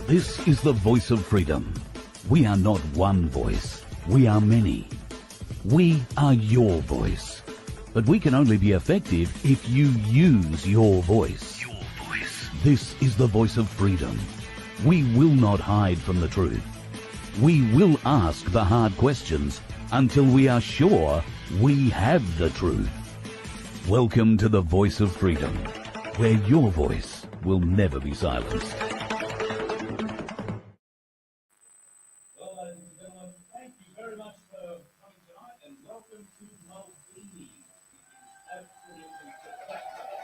This is the voice of freedom. We are not one voice. We are many. We are your voice. But we can only be effective if you use your voice. Your voice. This is the voice of freedom. We will not hide from the truth. We will ask the hard questions until we are sure we have the truth. Welcome to the voice of freedom, where your voice will never be silenced. Well, ladies and gentlemen, thank you very much for coming tonight, and welcome to Maldinis. Absolutely spectacular.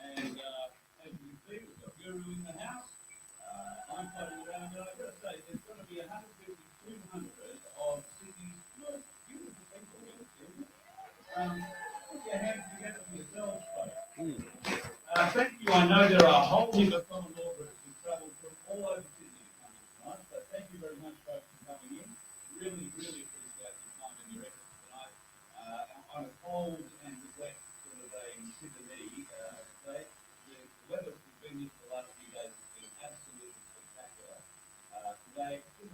And as you can see, we've got Guru in the house. I'm floating around, and I've got to say, there's going to be 150, 200 of Sydney's most beautiful people here, isn't it? Put your hands together for yourselves, folks. Thank you. I know there are a whole heap of common law groups who travel from all over Sydney to come tonight, so thank you very much, folks, for coming in. Really, really appreciate your time and your efforts tonight. On a cold and wet sort of a Sydney, today, the weather has been here for the last few days. It's been absolutely spectacular. Today, it's been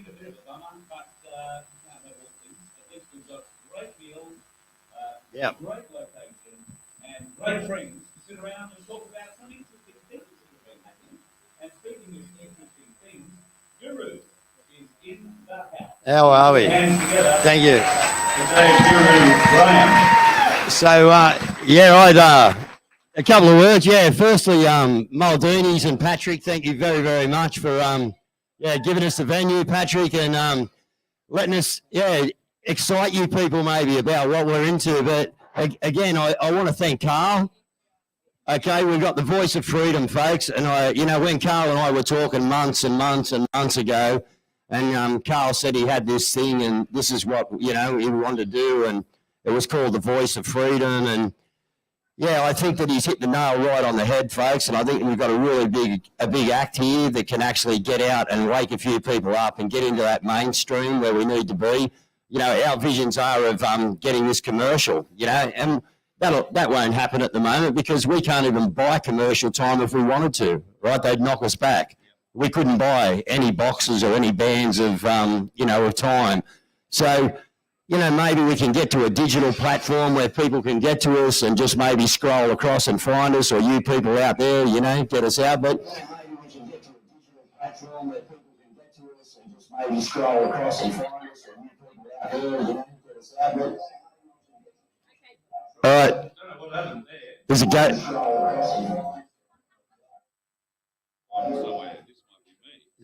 a bit of a bummer, but you can't have all things. At least we've got great meals, great location, and great friends to sit around and talk about some interesting things that have been happening. And speaking of interesting things, Guru is in the house. How are we? Hands together. Thank you. Today, Guru Graham. So, a couple of words. Yeah, firstly, Maldinis and Patrick, thank you very, very much for giving us the venue, Patrick, and letting us excite you people maybe about what we're into. But again, I want to thank Carl. Okay, we've got the voice of freedom, folks, and when Carl and I were talking months and months and months ago, and Carl said he had this thing, and this is what he wanted to do, and it was called the voice of freedom, and yeah, I think that he's hit the nail right on the head, folks, and I think we've got a really big act here that can actually get out and wake a few people up and get into that mainstream where we need to be. Our visions are of getting this commercial, and that won't happen at the moment because we can't even buy commercial time if we wanted to, right? They'd knock us back. We couldn't buy any boxes or any bands of, of time. So, maybe we can get to a digital platform where people can get to us and just maybe scroll across and find us, or you people out there, get us out. But maybe we can get to a digital platform where people can get to us and just maybe scroll across and find us, or you people out there, get us out. But all right. There's a gate.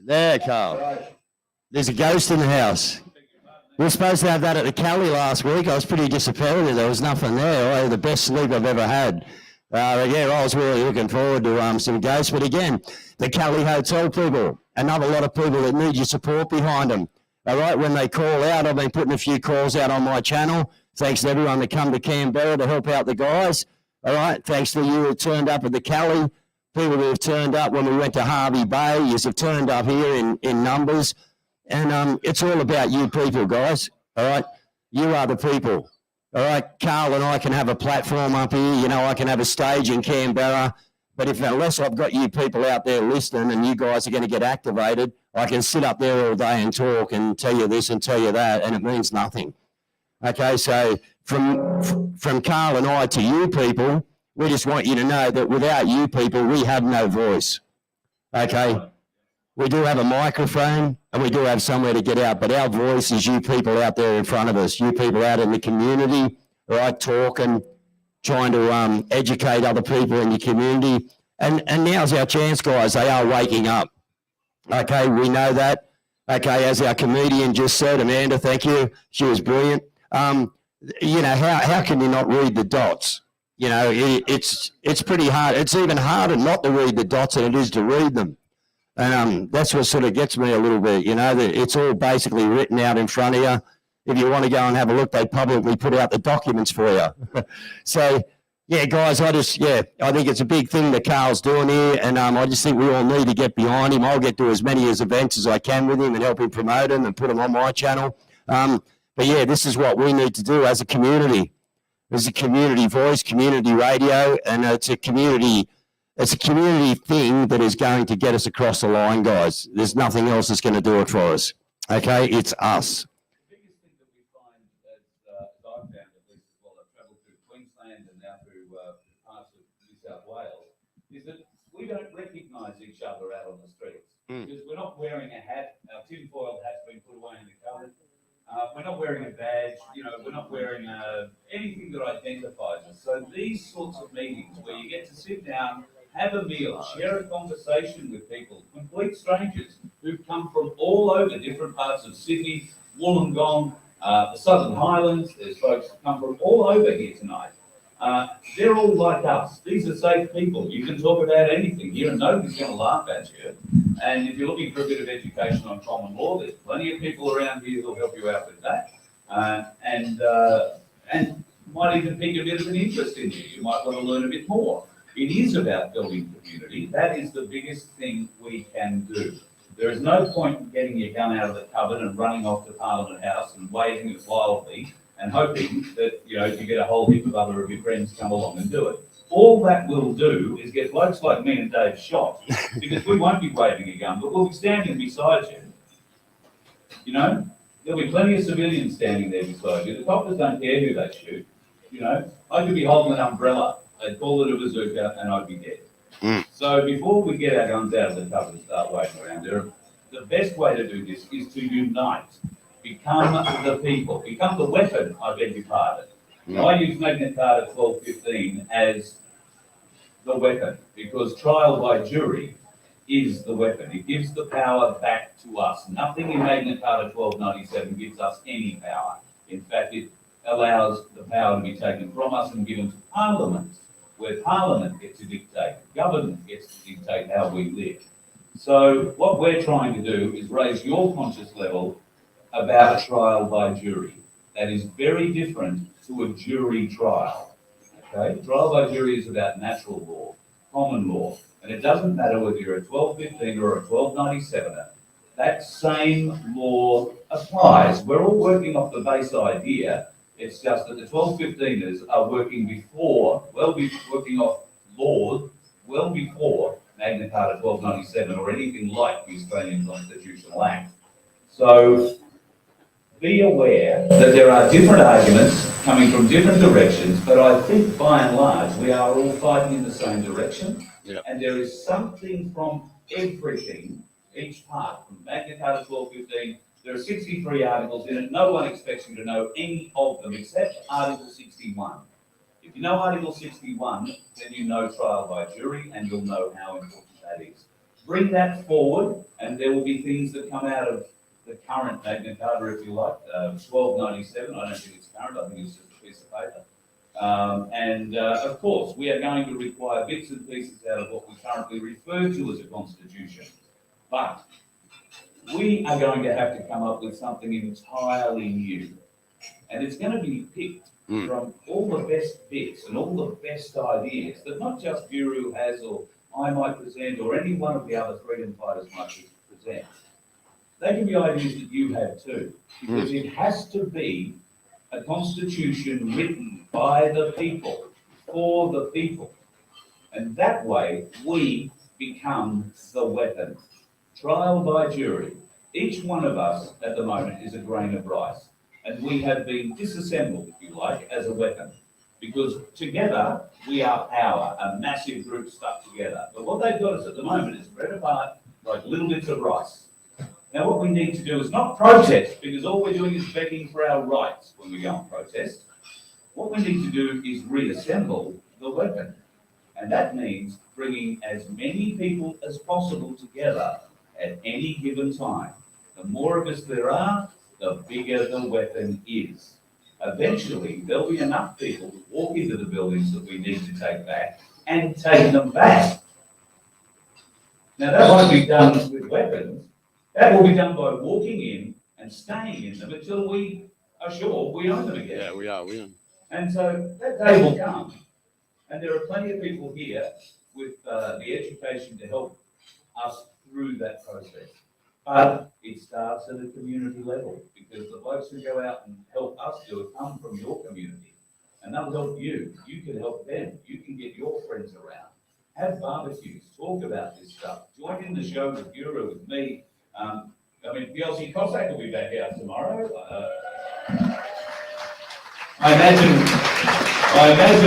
There, Carl. There's a ghost in the house. We were supposed to have that at the Cali last week. I was pretty disappointed. There was nothing there. I had the best sleep I've ever had. I was really looking forward to some ghosts. But again, the Cali Hotel people, another lot of people that need your support behind them. All right, when they call out, I've been putting a few calls out on my channel. Thanks to everyone that come to Canberra to help out the guys. All right, thanks to you who turned up at the Cali. People who have turned up when we went to Harvey Bay. You have turned up here in numbers. And it's all about you people, guys, all right? You are the people, all right? Carl and I can have a platform up here. I can have a stage in Canberra. But unless I've got you people out there listening and you guys are going to get activated, I can sit up there all day and talk and tell you this and tell you that, and it means nothing. Okay, so from Carl and I to you people, we just want you to know that without you people, we have no voice, okay? We do have a microphone and we do have somewhere to get out, but our voice is you people out there in front of us, you people out in the community, right, talking, trying to educate other people in your community. And now's our chance, guys. They are waking up. Okay, we know that. Okay, as our comedian just said, Amanda, thank you. She was brilliant. How can you not read the dots? It's pretty hard. It's even harder not to read the dots than it is to read them. And that's what sort of gets me a little bit, that it's all basically written out in front of you. If you want to go and have a look, they publicly put out the documents for you. So, yeah, guys, I think it's a big thing that Carl's doing here, and I just think we all need to get behind him. I'll get to as many events as I can with him and help him promote them and put them on my channel. But yeah, this is what we need to do as a community. There's a community voice, community radio, and it's a community thing that is going to get us across the line, guys. There's nothing else that's going to do it for us. Okay, it's us. The biggest thing that we find, as I've found at least as well, I've travelled through Queensland and now through parts of New South Wales, is that we don't recognise each other out on the streets because we're not wearing a hat. Our tinfoil hat's been put away in the cupboard. We're not wearing a badge, we're not wearing anything that identifies us. So these sorts of meetings where you get to sit down, have a meal, share a conversation with people, complete strangers who've come from all over different parts of Sydney, Wollongong, the Southern Highlands. There's folks who come from all over here tonight. They're all like us. These are safe people. You can talk about anything here and nobody's going to laugh at you. And if you're looking for a bit of education on common law, there's plenty of people around here who'll help you out with that. And might even pique a bit of an interest in you. You might want to learn a bit more. It is about building community. That is the biggest thing we can do. There is no point in getting your gun out of the cupboard and running off to Parliament House and waving it wildly and hoping that, you get a whole heap of other of your friends come along and do it. All that will do is get blokes like me and Dave shot, because we won't be waving a gun, but we'll be standing beside you. There'll be plenty of civilians standing there beside you. The coppers don't care who they shoot. I could be holding an umbrella, they'd call it a bazooka, and I'd be dead. So before we get our guns out of the cupboard and start waving around there, the best way to do this is to unite. Become the people. Become the weapon, I beg your pardon. Now, I use Magna Carta 1215 as the weapon because trial by jury is the weapon. It gives the power back to us. Nothing in Magna Carta 1297 gives us any power. In fact, it allows the power to be taken from us and given to Parliament, where Parliament gets to dictate, government gets to dictate how we live. So what we're trying to do is raise your conscious level about a trial by jury. That is very different to a jury trial. Okay? Trial by jury is about natural law, common law, and it doesn't matter whether you're a 1215 or a 1297er. That same law applies. We're all working off the base idea. It's just that the 1215ers are working off laws well before Magna Carta 1297 or anything like the Australian Constitutional Act. So be aware that there are different arguments coming from different directions, but I think by and large we are all fighting in the same direction. Yep. And there is something from everything, each part, from Magna Carta 1215. There are 63 articles in it. No one expects you to know any of them except Article 61. If you know Article 61, then you know trial by jury and you'll know how important that is. Bring that forward and there will be things that come out of the current Magna Carta, if you like, 1297. I don't think it's current, I think it's just a piece of paper. Of course, we are going to require bits and pieces out of what we currently refer to as a constitution. But we are going to have to come up with something entirely new. And it's going to be picked from all the best bits and all the best ideas that not just Guru has or I might present or any one of the other freedom fighters might present. They can be ideas that you have too, because it has to be a constitution written by the people, for the people. And that way we become the weapon. Trial by jury. Each one of us at the moment is a grain of rice. And we have been disassembled, if you like, as a weapon. Because together we are power, a massive group stuck together. But what they've got us at the moment is spread apart like little bits of rice. Now what we need to do is not protest, because all we're doing is begging for our rights when we go and protest. What we need to do is reassemble the weapon. And that means bringing as many people as possible together at any given time. The more of us there are, the bigger the weapon is. Eventually, there'll be enough people to walk into the buildings that we need to take back and take them back. Now, that won't be done with weapons. That will be done by walking in and staying in them until we are sure we own them again. Yeah, we are. And so that day will come. And there are plenty of people here with the education to help us through that process. But it starts at a community level, because the blokes who go out and help us do it come from your community, and they'll help you. You can help them. You can get your friends around. Have barbecues. Talk about this stuff. Join in the show with Guru, with me. I mean, PLC Cossack will be back out tomorrow. I imagine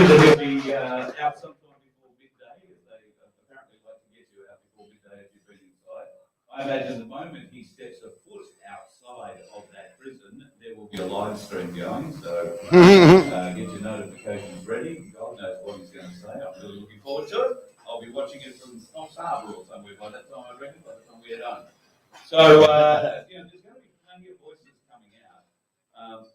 that he'll be out sometime before midday, as they apparently like to get you out before midday if you've been inside. I imagine the moment he steps a foot outside of that prison, there will be a live stream going, so get your notifications ready. God knows what he's going to say. I'm really looking forward to it. I'll be watching it from Tench Ave or somewhere by that time, I reckon, by the time we get done. So, there's going to be plenty of voices coming out.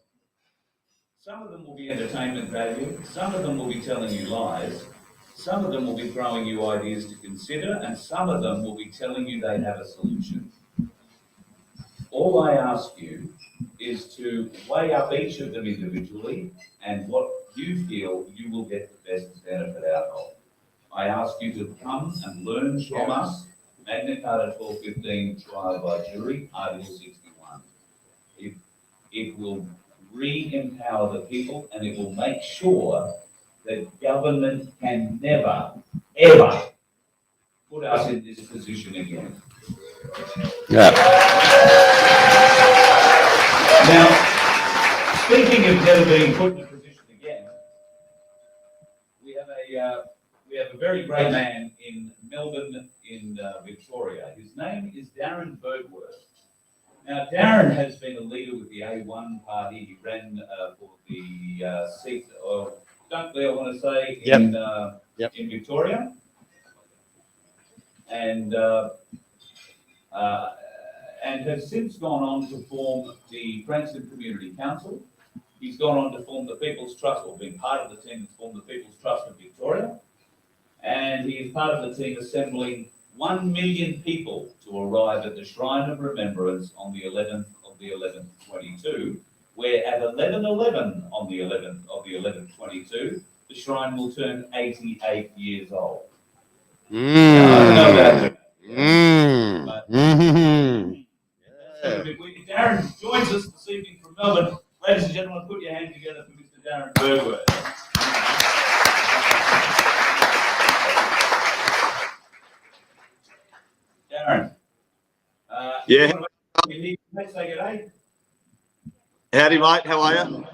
Some of them will be entertainment value, some of them will be telling you lies, some of them will be throwing you ideas to consider, and some of them will be telling you they have a solution. All I ask you is to weigh up each of them individually and what you feel you will get the best benefit out of. I ask you to come and learn from us. Magna Carta 1215, trial by jury, Article 61. It will re-empower the people, and it will make sure that government can never, ever put us in this position again. Yeah. Now, speaking of never being put in a position again, we have a very great man in Melbourne, in Victoria. His name is Darren Bergwerf. Now, Darren has been a leader with the A1 party. He ran for the seat of Dunkley, I want to say, in Victoria. And has since gone on to form the Frankston Community Council. He's gone on to form the People's Trust, or been part of the team that's formed the People's Trust of Victoria. And he is part of the team assembling 1 million people to arrive at the Shrine of Remembrance on the 11th of the 11th, 22, where at 11/11 on the 11th of the 11th, 22, the shrine will turn 88 years old. I don't know about If Darren joins us this evening from Melbourne, ladies and gentlemen, put your hands together for Mr. Darren Bergwerf. Darren. Yeah. Let's say good day. Howdy, mate. How are you?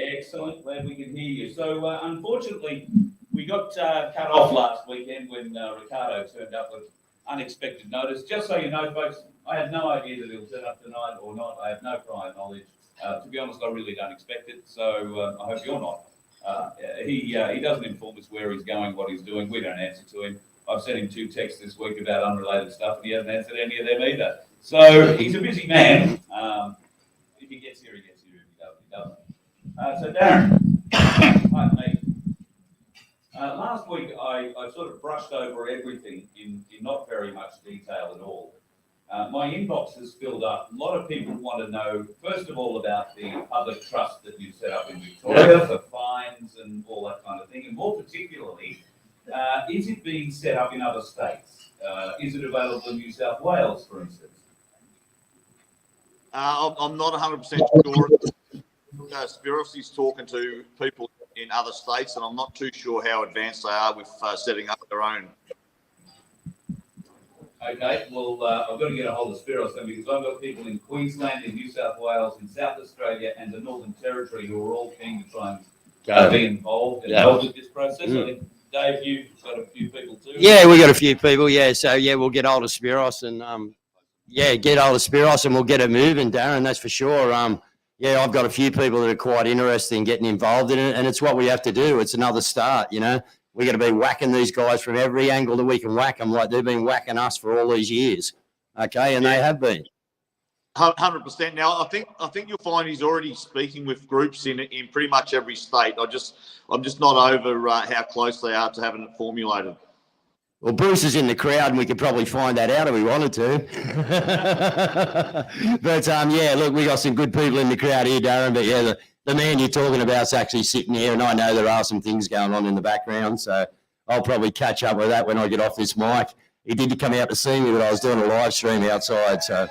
Excellent. Glad we can hear you. So, unfortunately, we got cut off last weekend when Ricardo turned up with unexpected notice. Just so you know, folks, I had no idea that he'll turn up tonight or not. I have no prior knowledge. To be honest, I really don't expect it. So, I hope you're not. He doesn't inform us where he's going, what he's doing. We don't answer to him. I've sent him 2 texts this week about unrelated stuff, and he hasn't answered any of them either. So he's a busy man. If he gets here, he gets here. If he doesn't, so Darren, pardon me. Last week, I sort of brushed over everything in not very much detail at all. My inbox has filled up. A lot of people want to know, first of all, about the public trust that you set up in Victoria for fines and all that kind of thing, and more particularly, is it being set up in other states? Is it available in New South Wales, for instance? I'm not 100% sure. Spiros is talking to people in other states, and I'm not too sure how advanced they are with setting up their own. Okay, well, I've got to get a hold of Spiros then, because I've got people in Queensland, in New South Wales, in South Australia, and the Northern Territory who are all keen to try and be involved and help with this process. I think, Dave, you've got a few people too. Yeah, we got a few people. Yeah, so we'll get hold of Spiros and get hold of Spiros and we'll get it moving, Darren. That's for sure. I've got a few people that are quite interested in getting involved in it, and it's what we have to do. It's another start, you know. We got to be whacking these guys from every angle that we can whack them, like they've been whacking us for all these years. Okay, and they have been. 100%. Now, I think you'll find he's already speaking with groups in pretty much every state. I'm just not over how close they are to having it formulated. Well, Bruce is in the crowd, and we could probably find that out if we wanted to. But look, we got some good people in the crowd here, Darren. But the man you're talking about is actually sitting here, and I know there are some things going on in the background, so I'll probably catch up with that when I get off this mic. He did come out to see me, but I was doing a live stream outside, so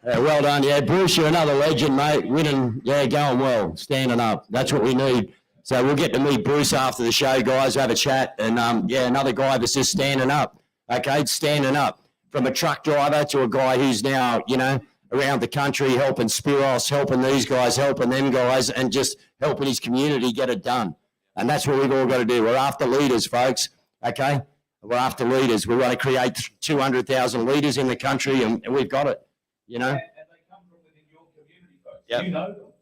Well done. Yeah, Bruce, you're another legend, mate. Winning, yeah, going well, standing up. That's what we need. So we'll get to meet Bruce after the show, guys, have a chat. And, yeah, another guy that's just standing up, okay, standing up. From a truck driver to a guy who's now, you know, around the country helping Spiros, helping these guys, helping them guys, and just helping his community get it done. And that's what we've all got to do. We're after leaders, folks, okay? We're after leaders. We want to create 200,000 leaders in the country, and we've got it, you know? And they come from within your community, folks. Yep. You know them.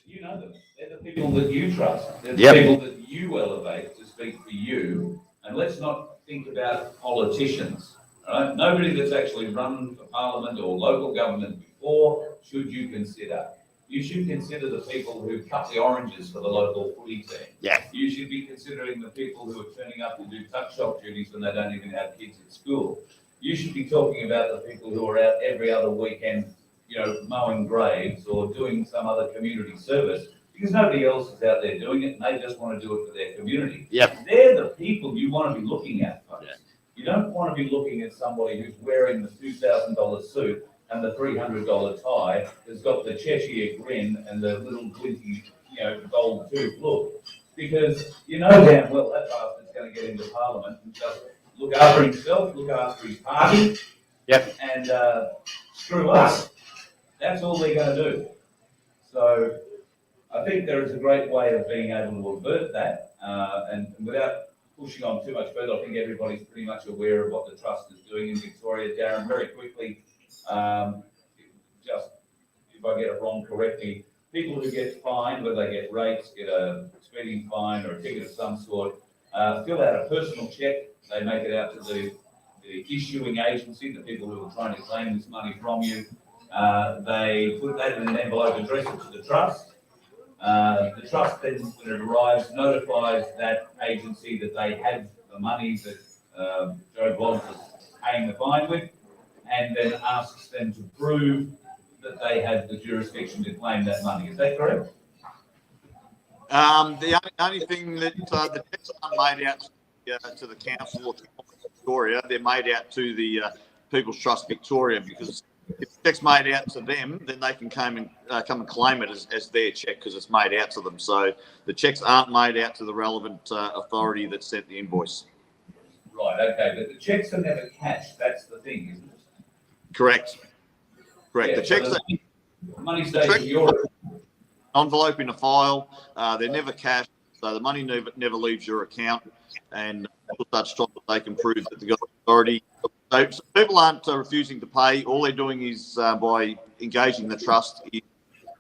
You know them. They're the people that you trust. They're the Yep. people that you elevate to speak for you. And let's not think about politicians, all right? Nobody that's actually run for parliament or local government before should you consider. You should consider the people who cut the oranges for the local footy team. Yeah. You should be considering the people who are turning up to do tuck shop duties when they don't even have kids at school. You should be talking about the people who are out every other weekend, you know, mowing graves or doing some other community service, because nobody else is out there doing it and they just want to do it for their community. Yep. They're the people you want to be looking at, folks. Yeah. You don't want to be looking at somebody who's wearing the $2,000 suit and the $300 tie, has got the Cheshire grin and the little glinty, you know, gold tooth look, because you know damn well that bastard's going to get into Parliament and just look after himself, look after his party, Yep. and screw us. That's all they're going to do. So I think there is a great way of being able to avert that, and without pushing on too much further, I think everybody's pretty much aware of what the Trust is doing in Victoria. Darren, very quickly, just if I get it wrong, correct me, people who get fined, whether they get rates, get a speeding fine or a ticket of some sort, fill out a personal check. They make it out to the issuing agency, the people who are trying to claim this money from you. They put that in an envelope, address it to the Trust. The Trust then, when it arrives, notifies that agency that they have the money that Joe Bloggs is paying the fine with, and then asks them to prove that they have the jurisdiction to claim that money. Is that correct? The only thing that the checks aren't made out to the council of Victoria, they're made out to the People's Trust Victoria, because if the check's made out to them, then they can come and claim it as their check because it's made out to them. So the checks aren't made out to the relevant authority that sent the invoice. Right, okay, but the checks are never cashed. That's the thing, isn't it? Correct. Yeah, the checks so the money stays in your envelope in a file. They're never cashed, so the money never leaves your account, and such strong that they can prove that the government authority. So people aren't refusing to pay. All they're doing is by engaging the Trust is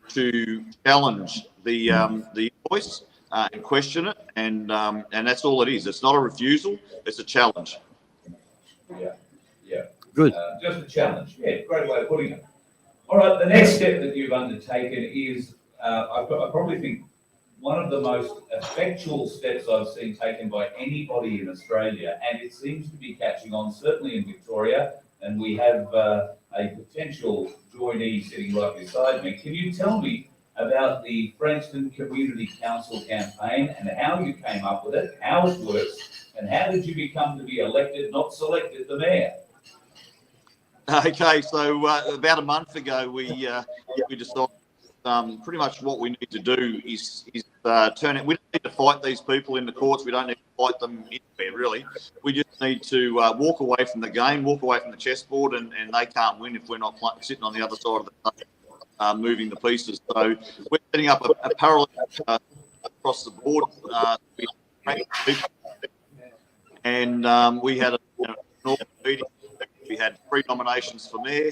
to challenge the invoice and question it, and that's all it is. It's not a refusal; it's a challenge. Yeah. Good. Just a challenge. Yeah, great way of putting it. All right, the next step that you've undertaken is, I probably think, one of the most effectual steps I've seen taken by anybody in Australia, and it seems to be catching on, certainly in Victoria, and we have a potential joinee sitting right beside me. Can you tell me about the Frankston Community Council campaign and how you came up with it, how it works, and how did you become to be elected, not selected, the mayor? Okay, so about a month ago, we decided pretty much what we need to do is turn it. We don't need to fight these people in the courts. We don't need to fight them anywhere, really. We just need to walk away from the game, walk away from the chessboard, and they can't win if we're not sitting on the other side of the table, moving the pieces. So we're setting up a parallel across the board. And we had an open meeting. We had 3 nominations for mayor.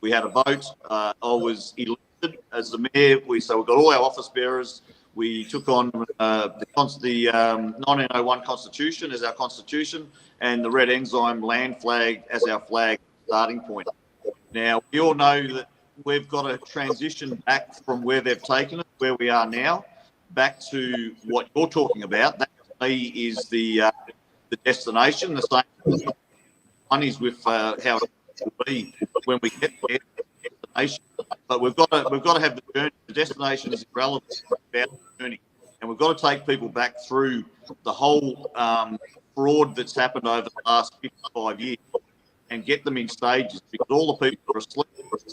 We had a vote. I was elected as the mayor. So we've got all our office bearers. We took on the 1901 Constitution as our constitution, and the red enzyme land flag as our flag starting point. Now, we all know that we've got to transition back from where they've taken it, where we are now, back to what you're talking about. That, to me, is the destination. The same one is with how it will be when we get there. Destination. But we've got to have the journey. The destination is irrelevant about the journey, and we've got to take people back through the whole fraud that's happened over the last 55 years and get them in stages, because all the people are asleep.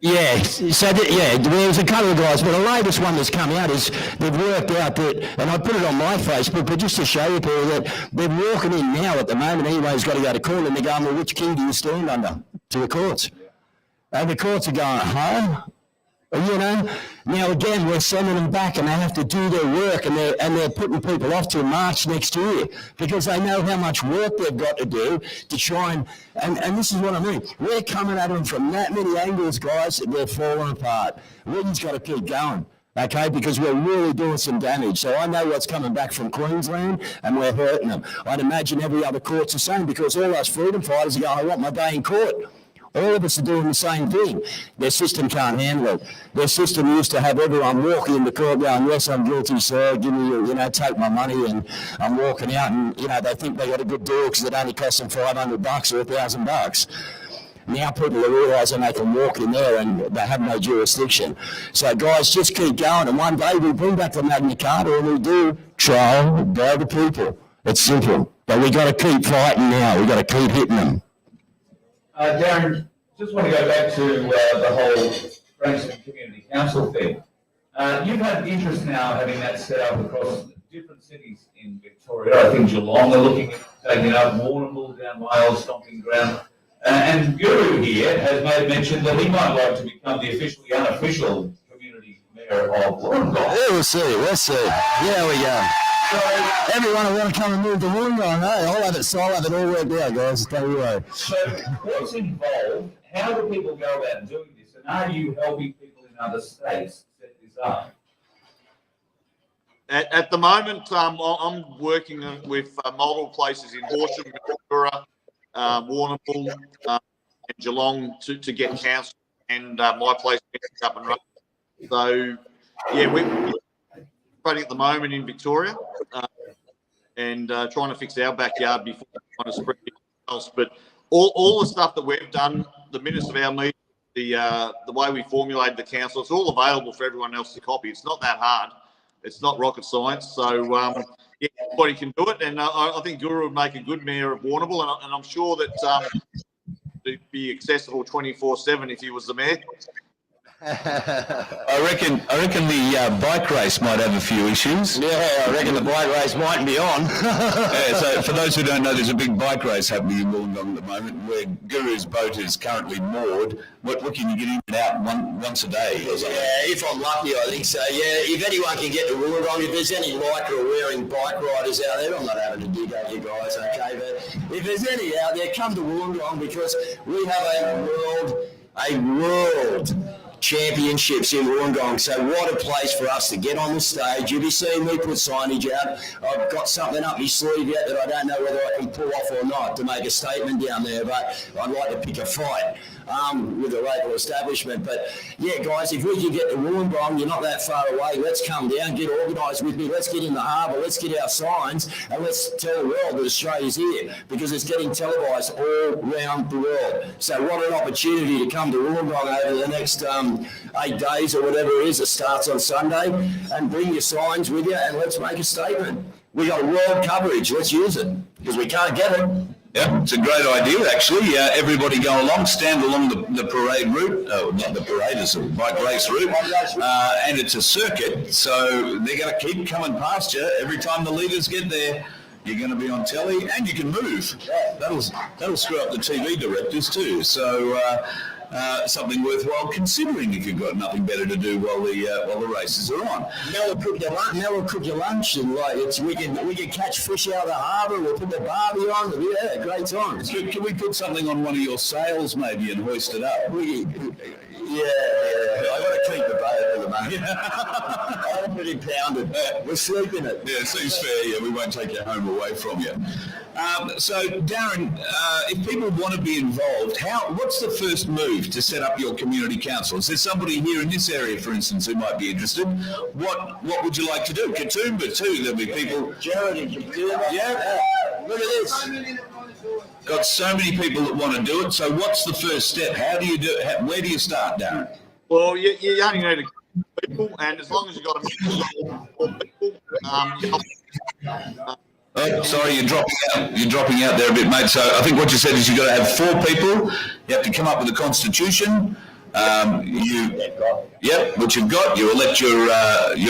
Yeah, so there was a couple of guys, but the latest one that's come out is they've worked out that, and I put it on my Facebook, but just to show you people that they're walking in now at the moment, anybody's got to go to court, and they're going, well, which key do you stand under to the courts? And the courts are going, huh? You know, now again, we're sending them back and they have to do their work, and they're putting people off till March next year because they know how much work they've got to do to try and this is what I mean. We're coming at them from that many angles, guys, they're falling apart. We've just got to keep going, okay, because we're really doing some damage. So I know what's coming back from Queensland and we're hurting them. I'd imagine every other court's the same because all us freedom fighters are going, I want my day in court. All of us are doing the same thing. Their system can't handle it. Their system used to have everyone walking in the court going, yes, I'm guilty, sir, give me, take my money, and I'm walking out, and, they think they got a good deal because it only costs them $500 or $1,000. Now people are realising they can walk in there and they have no jurisdiction. So guys, just keep going, and one day we bring back the Magna Carta and we do trial by the people. It's simple. But we got to keep fighting now. We got to keep hitting them. Darren, just want to go back to the whole Branksome Community Council thing. You've had interest now having that set up across different cities in Victoria. I think Geelong are looking at taking up Warrnambool down my old stomping ground. And Guru here has made mention that he might like to become the officially unofficial community mayor of Warrnambool. Yeah, we'll see. Yeah, we go. So, everyone will want to come and move the Wollongong, eh? I'll have it all worked out, guys. Don't worry. So, what's involved? How do people go about doing this? And are you helping people in other states set this up? At the moment, I'm working with multiple places in Horsham, Mildura, Warrnambool, and Geelong to get council and my place up and running. So, yeah, we're at the moment in Victoria and trying to fix our backyard before trying to spread anything else. But all the stuff that we've done, the minutes of our meeting, the way we formulated the council, it's all available for everyone else to copy. It's not that hard. It's not rocket science. So, yeah, everybody can do it. And I think Guru would make a good mayor of Warrnambool. And I'm sure that it'd be accessible 24/7 if he was the mayor. I reckon the bike race might have a few issues. Yeah, I reckon the bike race might be on. So for those who don't know, there's a big bike race happening in Wollongong at the moment where Guru's boat is currently moored. What can you get in and out once a day? Yeah, if I'm lucky, I think so. Yeah, if anyone can get to Wollongong, if there's any lycra wearing bike riders out there, I'm not having to dig at you guys, okay? But if there's any out there, come to Wollongong because we have a world championships in Wollongong. So what a place for us to get on the stage. You'll be seeing me put signage out. I've got something up my sleeve yet that I don't know whether I can pull off or not to make a statement down there, but I'd like to pick a fight with the local establishment. But yeah, guys, if we can get to Wollongong, you're not that far away. Let's come down, get organised with me. Let's get in the harbour. Let's get our signs and let's tell the world that Australia's here because it's getting televised all around the world. So what an opportunity to come to Wollongong over the next 8 days or whatever it is. It starts on Sunday, and bring your signs with you and let's make a statement. We got world coverage. Let's use it because we can't get it. Yeah, it's a great idea, actually. Everybody go along, stand along the parade route. Oh, not the parade, it's a bike race route. And it's a circuit, so they're going to keep coming past you. Every time the leaders get there, you're going to be on telly and you can move. That'll screw up the TV directors too. So something worthwhile considering if you've got nothing better to do while the races are on. Mel will cook your lunch, and we can catch fish out of the harbour. We'll put the barbie on. Yeah, great times. Can we put something on one of your sails maybe and hoist it up? Yeah. I got to keep the boat at the moment. I'm pretty pounded. We're sleeping it. Yeah, seems fair. Yeah, we won't take your home away from you. So, Darren, if people want to be involved, what's the first move to set up your community council? Is there somebody here in this area, for instance, who might be interested? What would you like to do? Katoomba too. There'll be people. Jared in Katoomba. Yeah. Look at this. Got so many people that want to do it. So what's the first step? How do you do it? Where do you start, Darren? Well, you only need a group of people, and as long as you've got a mix of people, Oh, sorry, you're dropping out. You're dropping out there a bit, mate. So I think what you said is you've got to have 4 people. You have to come up with a constitution. Which you've got. You elect your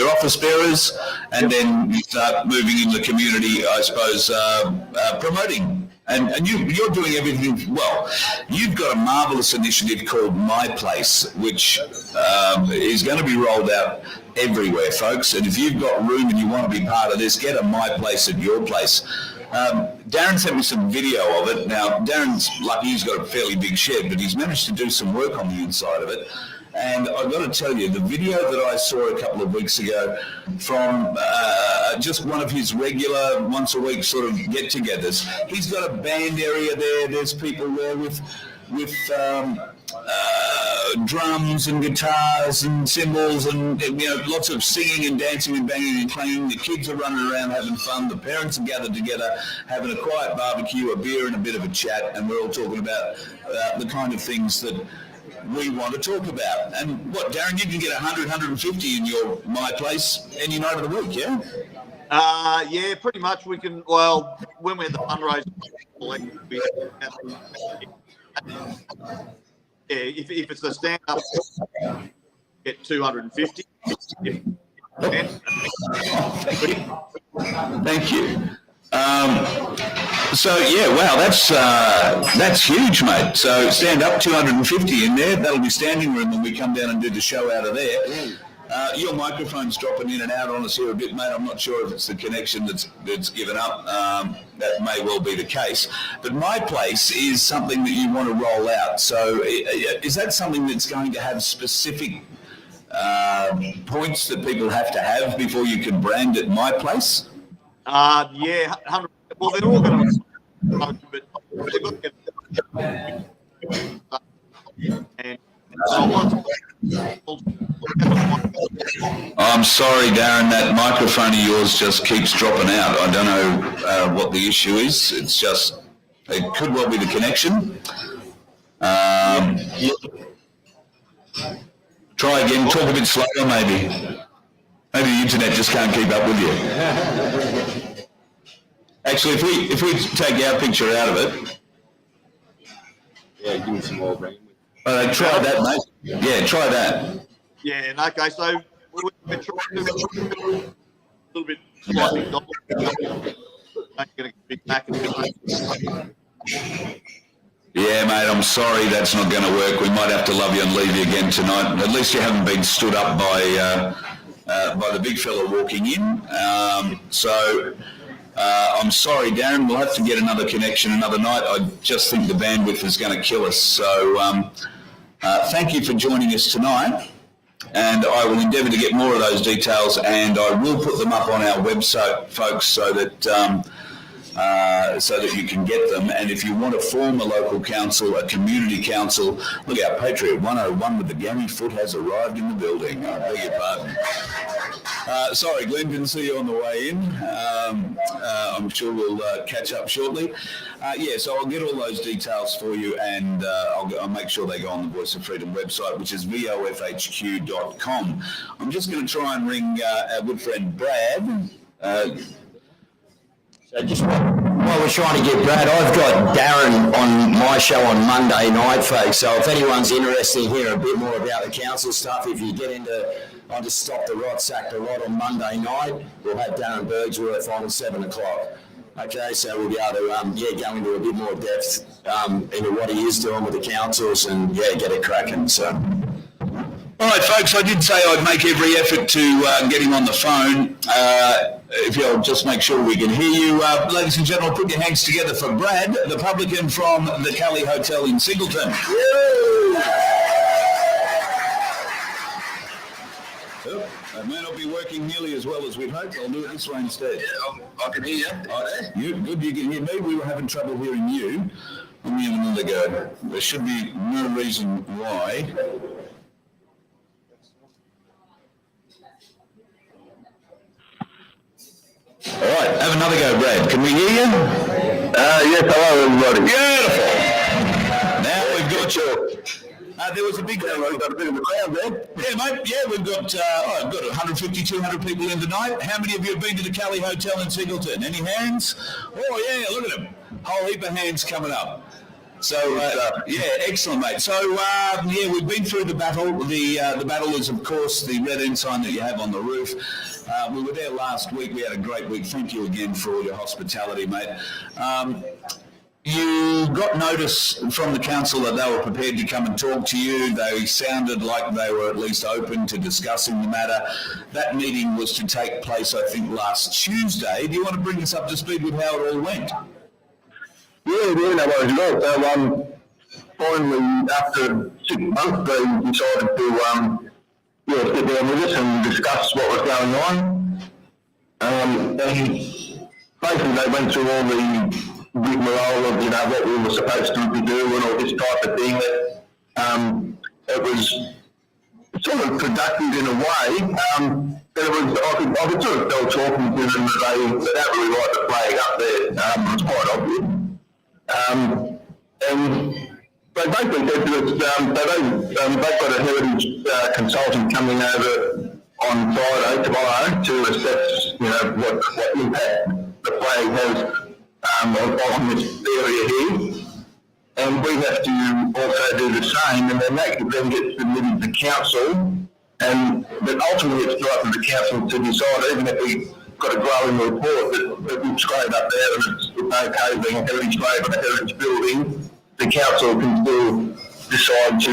office bearers, and then you start moving in the community, I suppose, promoting. And you're doing everything well. You've got a marvellous initiative called My Place, which is going to be rolled out everywhere, folks. And if you've got room and you want to be part of this, get a My Place at your place. Darren sent me some video of it. Now, Darren's lucky, he's got a fairly big shed, but he's managed to do some work on the inside of it. And I've got to tell you, the video that I saw a couple of weeks ago from just one of his regular once-a-week sort of get-togethers, he's got a band area there. There's people there with drums and guitars and cymbals and lots of singing and dancing and banging and clanging. The kids are running around having fun. The parents are gathered together having a quiet barbecue, a beer and a bit of a chat, and we're all talking about the kind of things that we want to talk about. And what, Darren, you can get 100, 150 in your My Place any night of the week, yeah? Yeah, pretty much. We can, well, when we're at the fundraiser, if it's a stand-up, get 250. Thank you. So yeah, wow, that's huge, mate. So stand up 250 in there. That'll be standing room when we come down and do the show out of there. Your microphone's dropping in and out on us here a bit, mate. I'm not sure if it's the connection that's given up. That may well be the case. But My Place is something that you want to roll out. So is that something that's going to have specific points that people have to have before you can brand it My Place? Yeah, 100%. Well, they're all going to, but they've got to get. And I'm sorry, Darren, that microphone of yours just keeps dropping out. I don't know what the issue is. It's just, it could well be the connection. Try again, talk a bit slower maybe. Maybe the internet just can't keep up with you. Actually, if we take our picture out of it. Yeah, give me some more brain. Try that, mate. Yeah, try that. Yeah, and okay, so we're trying to a little bit slightly going to be back. Yeah, mate, I'm sorry that's not going to work. We might have to love you and leave you again tonight. At least you haven't been stood up by the big fella walking in. I'm sorry, Darren. We'll have to get another connection another night. I just think the bandwidth is going to kill us. So thank you for joining us tonight. And I will endeavour to get more of those details, and I will put them up on our website, folks, so that you can get them. And if you want to form a local council, a community council, look out, Patriot 101 with the gammy foot has arrived in the building. I beg your pardon. Sorry, Glenn, didn't see you on the way in. I'm sure we'll catch up shortly. So I'll get all those details for you, and I'll make sure they go on the Voice of Freedom website, which is vofhq.com. I'm just going to try and ring our good friend Brad. So just while we're trying to get Brad, I've got Darren on my show on Monday night, folks. So if anyone's interested in hearing a bit more about the council stuff, if you get onto Stop the Rot, Sack the Rot on Monday night, we'll have Darren Bergwerf on at 7 o'clock. Okay, so we'll be able to go into a bit more depth into what he is doing with the councils and get it cracking. So. All right, folks, I did say I'd make every effort to get him on the phone. If you'll just make sure we can hear you. Ladies and gentlemen, put your hands together for Brad, the publican from the Cali Hotel in Singleton. It may not be working nearly as well as we'd hoped. I'll do it this way instead. Yeah, I can hear you. Good, you can hear me. We were having trouble hearing you. Let me have another go. There should be no reason why. All right, have another go, Brad. Can we hear you? Yes, hello, everybody. Beautiful. Now we've got you. There was a big crowd. We've got a bit of a crowd there. Yeah, mate. Yeah, we've got 150, 200 people in tonight. How many of you have been to the Cali Hotel in Singleton? Any hands? Oh, yeah, look at them. Whole heap of hands coming up. So yeah, excellent, mate. So yeah, we've been through the battle. The battle is, of course, the red ensign that you have on the roof. We were there last week. We had a great week. Thank you again for all your hospitality, mate. You got notice from the council that they were prepared to come and talk to you. They sounded like they were at least open to discussing the matter. That meeting was to take place, I think, last Tuesday. Do you want to bring us up to speed with how it all went? Yeah, no worries at all. So, finally, after 6 months, they decided to, sit down with us and discuss what was going on. And basically, they went through all the rigmarole of, what we were supposed to be doing and all this type of thing. It was sort of productive in a way, but it was, I could sort of tell talking to them that they don't really like the flag up there. It's quite obvious. And they basically said to us, they've got a heritage consultant coming over on Friday, tomorrow, to assess, what impact the flag has on this area here. And we have to also do the same, and then that then gets submitted to council. But ultimately it's up to the council to decide, even if we got a glowing report that we've sprayed up there and it's okay being a heritage flag on a heritage building, the council can still decide to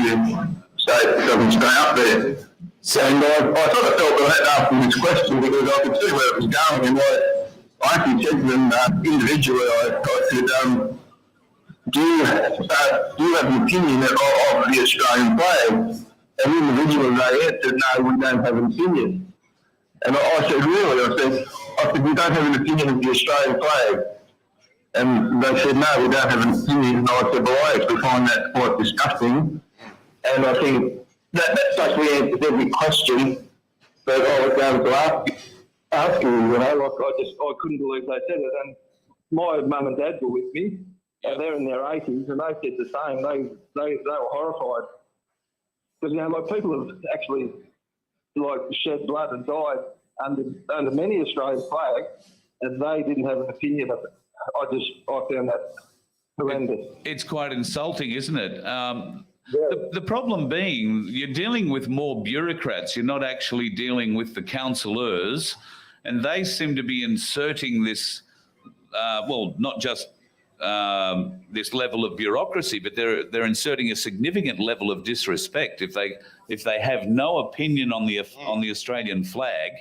say it doesn't stay up there. So I sort of felt that after this question, because I could see where it was going, and I actually said to them individually, I said, do you have an opinion of the Australian flag? And individually they answered, no, we don't have an opinion. And I said, really? I said, we don't have an opinion of the Australian flag. And they said, no, we don't have an opinion. And I said, well, I actually find that quite disgusting. And I think that basically answers every question that I was going to ask you, I couldn't believe they said it. And my mum and dad were with me, and they're in their 80s, and they said the same. They were horrified. Because, people have actually, shed blood and died under many Australian flags, and they didn't have an opinion of it. I found that horrendous. It's quite insulting, isn't it? The problem being you're dealing with more bureaucrats. You're not actually dealing with the councillors, and they seem to be inserting this, not just this level of bureaucracy, but they're inserting a significant level of disrespect if they have no opinion on the Australian flag.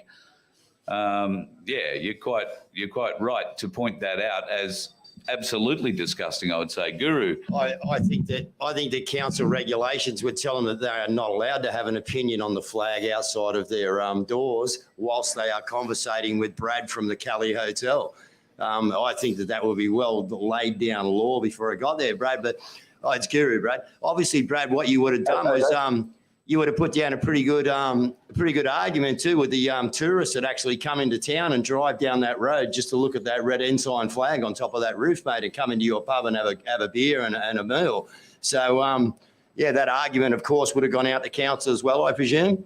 You're quite right to point that out as absolutely disgusting, I would say. Guru. I think that council regulations would tell them that they are not allowed to have an opinion on the flag outside of their doors whilst they are conversating with Brad from the Cali Hotel. I think that would be well laid down law before it got there, Brad. But it's Guru, Brad. Obviously, Brad, what you would have done was you would have put down a pretty good argument too with the tourists that actually come into town and drive down that road just to look at that red ensign flag on top of that roof, mate, and come into your pub and have a beer and a meal. So that argument, of course, would have gone out to council as well, I presume.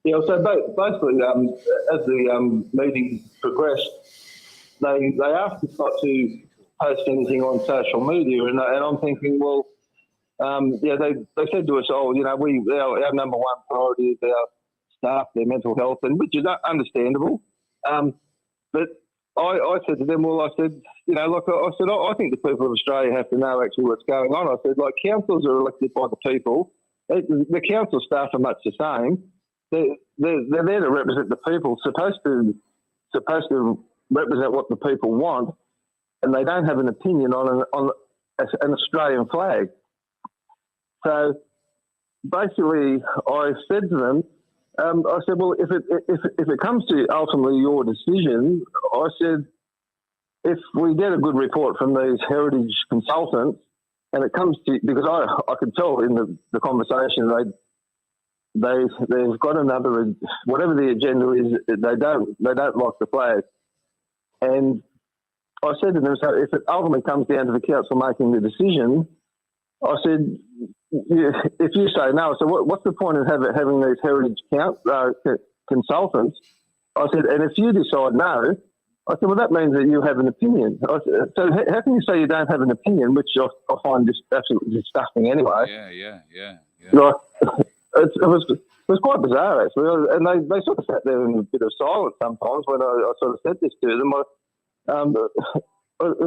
Yeah. So basically, as the meeting progressed, they asked us not to post anything on social media, and I'm thinking, well, they said to us, our number one priority is our staff, their mental health, and which is understandable. But I said to them, I think the people of Australia have to know actually what's going on. I said, councils are elected by the people. The council staff are much the same. They're there to represent the people, supposed to represent what the people want, and they don't have an opinion on an Australian flag. So basically, I said to them, well, if it comes to ultimately your decision, I said, if we get a good report from these heritage consultants, and it comes to, because I could tell in the conversation they've got another, whatever the agenda is, they don't like the flag. And I said to them, so if it ultimately comes down to the council making the decision, I said, if you say no, so what's the point of having these heritage consultants? I said, and if you decide no, I said, well, that means that you have an opinion. I said, so how can you say you don't have an opinion, which I find just absolutely disgusting anyway. Yeah. Like, it was quite bizarre, actually. And they sort of sat there in a bit of silence sometimes when I sort of said this to them. It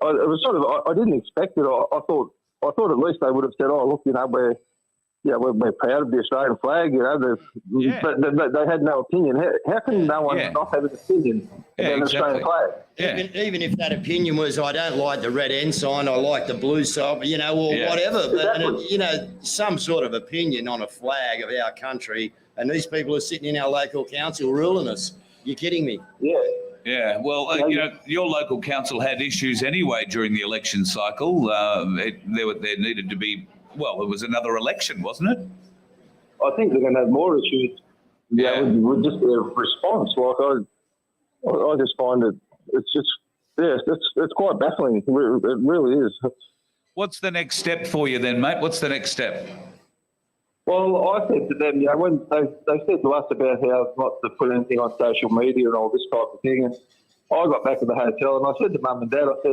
was sort of, I didn't expect it. I thought at least they would have said, oh, look, you know, we're proud of the Australian flag, you know, but they had no opinion. How can no one not have an opinion about the Australian flag? Even if that opinion was, I don't like the red ensign, I like the blue side, you know, or whatever. But, you know, some sort of opinion on a flag of our country, and these people are sitting in our local council ruling us. You're kidding me? Yeah, well, you know, your local council had issues anyway during the election cycle. There needed to be, well, it was another election, wasn't it? I think they're going to have more issues with just their response. Like, I just find it's quite baffling. It really is. What's the next step for you then, mate? What's the next step? Well, I said to them, you know, when they said to us about how not to put anything on social media and all this type of thing, and I got back to the hotel and I said to Mum and Dad, I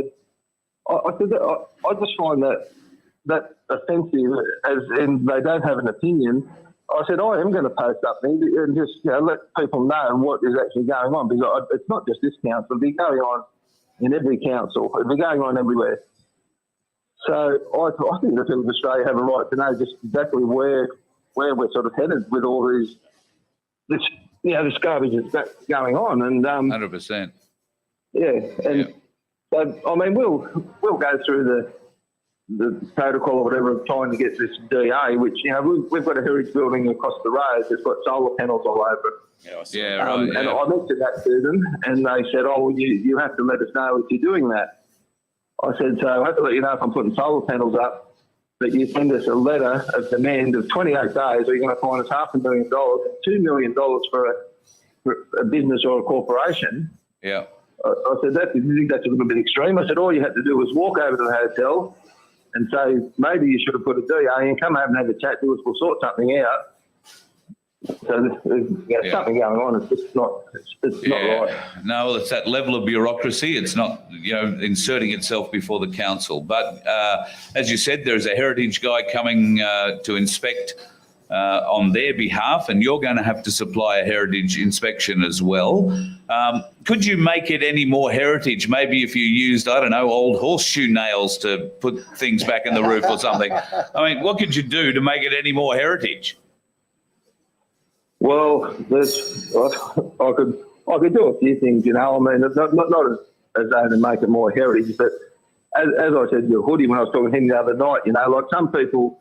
just find that offensive, as in they don't have an opinion. I said, I am going to post something and just, you know, let people know what is actually going on, because it's not just this council, it'll be going on in every council, it'll be going on everywhere. So I think the people of Australia have a right to know just exactly where we're sort of headed with all this garbage that's going on. And 100%. So, I mean, we'll go through the protocol or whatever of trying to get this DA, which, you know, we've got a heritage building across the road that's got solar panels all over it. And I mentioned that to them, and they said, oh, well, you have to let us know if you're doing that. I said, so I have to let you know if I'm putting solar panels up, that you send us a letter of demand of 28 days, or you're going to fine us $500,000, $2 million for a business or a corporation. Yeah. I said, do you think that's a little bit extreme? I said, all you had to do was walk over to the hotel and say, maybe you should have put a DA in, come over and have a chat to us, we'll sort something out. So there's something going on. It's just not right. No, well, it's that level of bureaucracy. It's not, you know, inserting itself before the council. But as you said, there's a heritage guy coming to inspect on their behalf, and you're going to have to supply a heritage inspection as well. Could you make it any more heritage? Maybe if you used, I don't know, old horseshoe nails to put things back in the roof or something. I mean, what could you do to make it any more heritage? Well, I could do a few things, you know. I mean, not as though to make it more heritage, but as I said to Hoodie when I was talking to him the other night, you know, like some people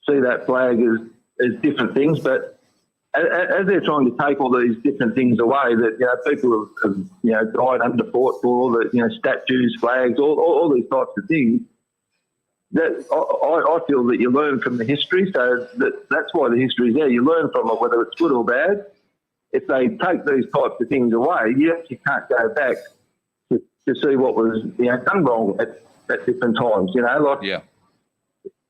see that flag as different things, but as they're trying to take all these different things away that, you know, people have you know, died under fought for, all the, you know, statues, flags, all these types of things. That I feel that you learn from the history, so that's why the history is there. You learn from it, whether it's good or bad. If they take these types of things away, you actually can't go back to see what was, you know, done wrong at different times. You know, like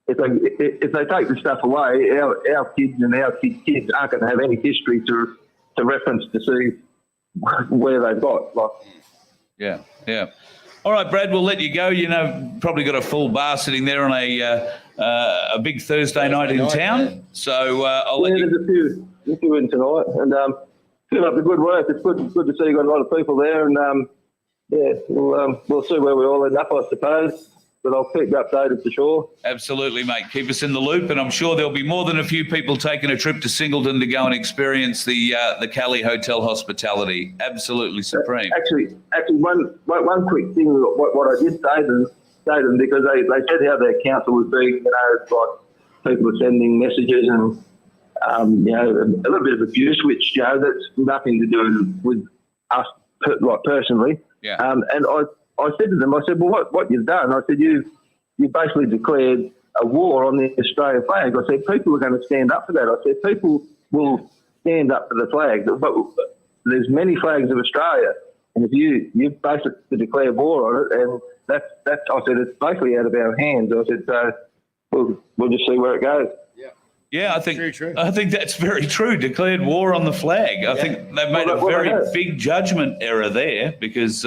if they take the stuff away, our kids and our kids aren't going to have any history to reference to see where they've got. Like, yeah. All right, Brad, we'll let you go. You know, probably got a full bar sitting there on a big Thursday night in town. Yeah. So I'll let you. There's a few in tonight, and keep up the good work. It's good to see you got a lot of people there, and we'll see where we all end up, I suppose. But I'll keep you updated for sure. Absolutely, mate. Keep us in the loop, and I'm sure there'll be more than a few people taking a trip to Singleton to go and experience the Cali Hotel hospitality. Absolutely supreme. Actually, one quick thing. What I did say to them, because they said how their council was being, you know, like people were sending messages and you know, a little bit of abuse, which, you know, that's nothing to do with us, like personally. Yeah. And I said to them, I said, well, what you've done? I said, you basically declared a war on the Australian flag. I said, people are going to stand up for that. I said, people will stand up for the flag. But there's many flags of Australia. And if you basically declare war on it, and that's I said, it's basically out of our hands. I said, so we'll just see where it goes. Yeah, I think True. I think that's very true. Declared war on the flag. I think they've made a very big judgment error there because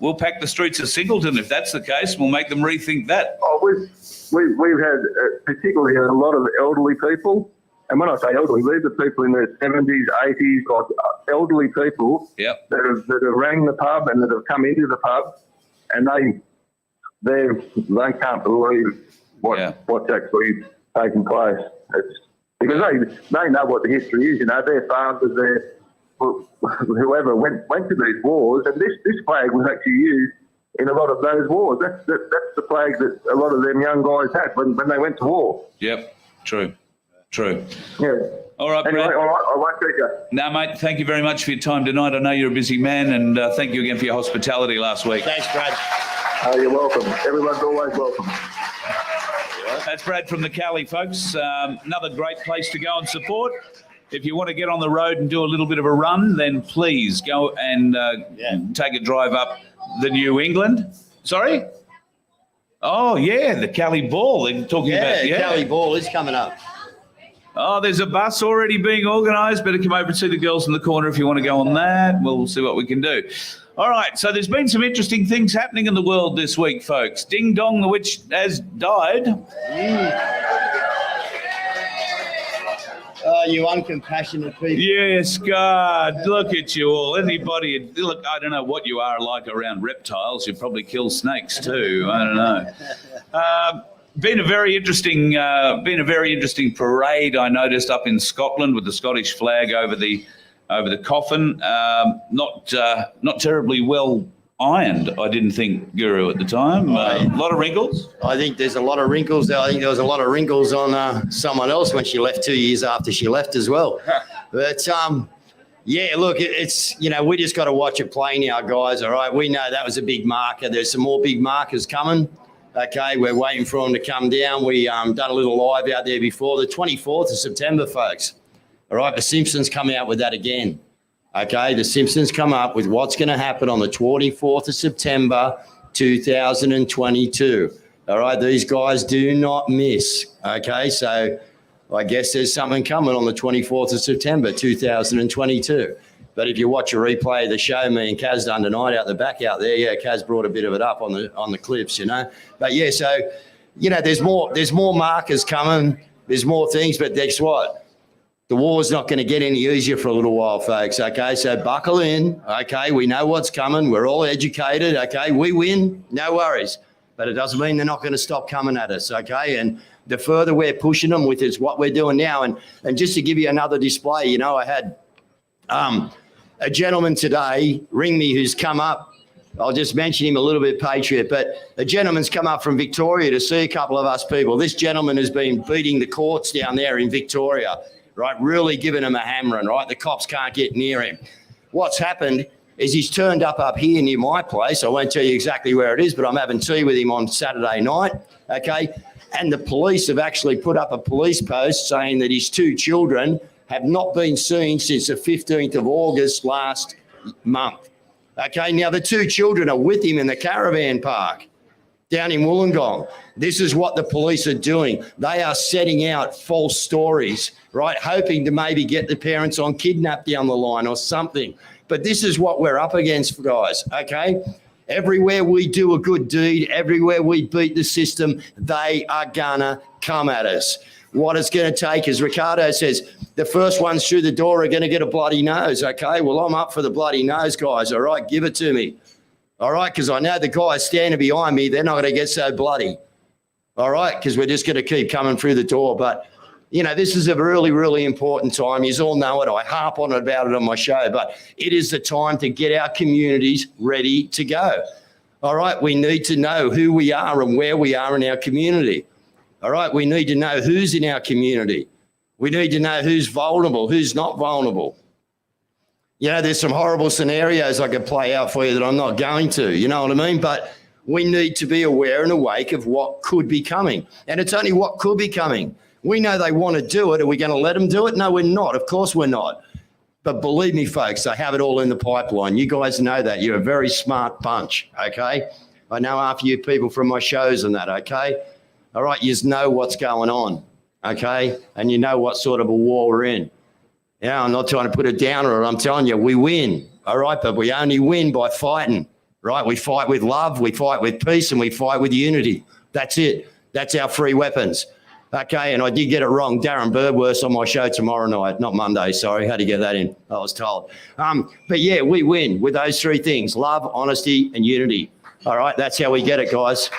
we'll pack the streets of Singleton if that's the case. We'll make them rethink that. Oh, we've had particularly a lot of elderly people, and when I say elderly, these are people in their 70s, 80s, like elderly people that have rang the pub and that have come into the pub, and they can't believe what's actually taking place. It's because they know what the history is. You know, their fathers, whoever went to these wars, and this flag was actually used in a lot of those wars. That's the flag that a lot of them young guys had when they went to war. Yep, true. Yeah. All right, anyway, Brad. all right, I won't keep you. No, mate, thank you very much for your time tonight. I know you're a busy man, and thank you again for your hospitality last week. Thanks, Brad. You're welcome. Everyone's always welcome. That's Brad from the Cali, folks. Another great place to go and support. If you want to get on the road and do a little bit of a run, then please go and take a drive up the New England. Sorry? Oh, yeah, the Cali Ball. They're talking about. Yeah, Cali Ball is coming up. Oh, there's a bus already being organised. Better come over and see the girls in the corner if you want to go on that. We'll see what we can do. All right, so there's been some interesting things happening in the world this week, folks. Ding Dong the Witch has died. Oh, you uncompassionate people. Yes, God, look at you all. Anybody, look, I don't know what you are like around reptiles. You probably kill snakes too. I don't know. Been a very interesting parade I noticed up in Scotland with the Scottish flag over the coffin. Not terribly well ironed, I didn't think, Guru, at the time. A lot of wrinkles. I think there's a lot of wrinkles. I think there was a lot of wrinkles on someone else when she left 2 years after she left as well. But yeah, look, it's, you know, we just got to watch it play now, guys. All right, we know that was a big marker. There's some more big markers coming. Okay, we're waiting for them to come down. We done a little live out there before the 24th of September, folks. All right, the Simpsons come out with that again. Okay, the Simpsons come up with what's going to happen on the 24th of September, 2022. All right, these guys do not miss. Okay, so I guess there's something coming on the 24th of September, 2022. But if you watch a replay of the show, me and Kaz done tonight out the back out there, yeah, Kaz brought a bit of it up on the clips, you know. But yeah, so, you know, there's more markers coming, there's more things, but guess what? The war's not going to get any easier for a little while, folks, okay? So buckle in, okay? We know what's coming. We're all educated, okay? We win, no worries. But it doesn't mean they're not going to stop coming at us, okay? And the further we're pushing them with is what we're doing now. And just to give you another display, you know, I had a gentleman today ring me who's come up. I'll just mention him a little bit, Patriot, but a gentleman's come up from Victoria to see a couple of us people. This gentleman has been beating the courts down there in Victoria, right? Really giving him a hammering, right? The cops can't get near him. What's happened is he's turned up here near my place. I won't tell you exactly where it is, but I'm having tea with him on Saturday night, okay? And the police have actually put up a police post saying that his two children have not been seen since the 15th of August last month. Okay, now the two children are with him in the caravan park down in Wollongong. This is what the police are doing. They are setting out false stories, right, hoping to maybe get the parents on kidnap down the line or something. But this is what we're up against, guys, okay? Everywhere we do a good deed, everywhere we beat the system, they are gonna come at us. What it's going to take, as Ricardo says, the first ones through the door are going to get a bloody nose, okay? Well, I'm up for the bloody nose, guys, all right? Give it to me, all right? Because I know the guys standing behind me, they're not going to get so bloody, all right? Because we're just going to keep coming through the door. But, you know, this is a really, really important time. You all know it. I harp on about it on my show. But it is the time to get our communities ready to go, all right? We need to know who we are and where we are in our community. All right, we need to know who's in our community. We need to know who's vulnerable, who's not vulnerable. You know, there's some horrible scenarios I could play out for you that I'm not going to, you know what I mean? But we need to be aware and awake of what could be coming. And it's only what could be coming. We know they want to do it. Are we going to let them do it? No, we're not. Of course we're not. But believe me, folks, they have it all in the pipeline. You guys know that. You're a very smart bunch, okay? I know half of you people from my shows and that, okay? All right, you know what's going on, okay? And you know what sort of a war we're in. Yeah, I'm not trying to put a downer on it. I'm telling you, we win, all right? But we only win by fighting, right? We fight with love, we fight with peace, and we fight with unity. That's it. That's our three weapons. Okay, and I did get it wrong. Darren Bergwerf's on my show tomorrow night, not Monday, sorry. Had to get that in, I was told. But yeah, we win with those three things, love, honesty, and unity. All right, that's how we get it, guys.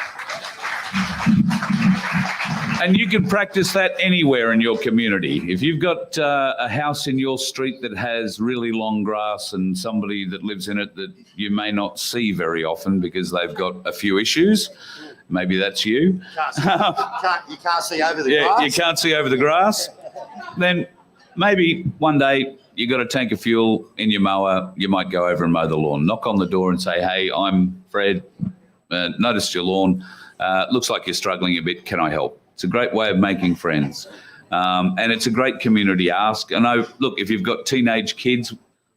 And you can practice that anywhere in your community. If you've got a house in your street that has really long grass and somebody that lives in it that you may not see very often because they've got a few issues, maybe that's you. You can't see over the Yeah, grass? you can't see over the grass. Then maybe one day you got a tank of fuel in your mower, you might go over and mow the lawn. Knock on the door and say, hey, I'm Fred, noticed your lawn. Looks like you're struggling a bit. Can I help? It's a great way of making friends. And it's a great community ask. And look, if you've got teenage kids,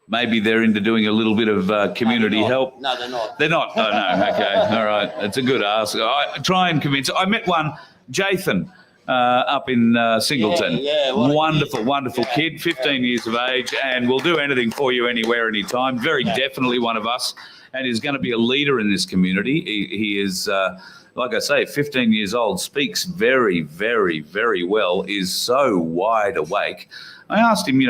maybe they're into doing a little bit of community help. No, they're not. They're not? Oh, no. Okay. All right. It's a good ask. I try and convince. I met one, Jathan, up in Singleton. Yeah, wonderful kid, 15 years of age, and will do anything for you anywhere, anytime. Very definitely one of us, and is going to be a leader in this community. He is, like I say, 15 years old, speaks very, very, very well, is so wide awake. I asked him,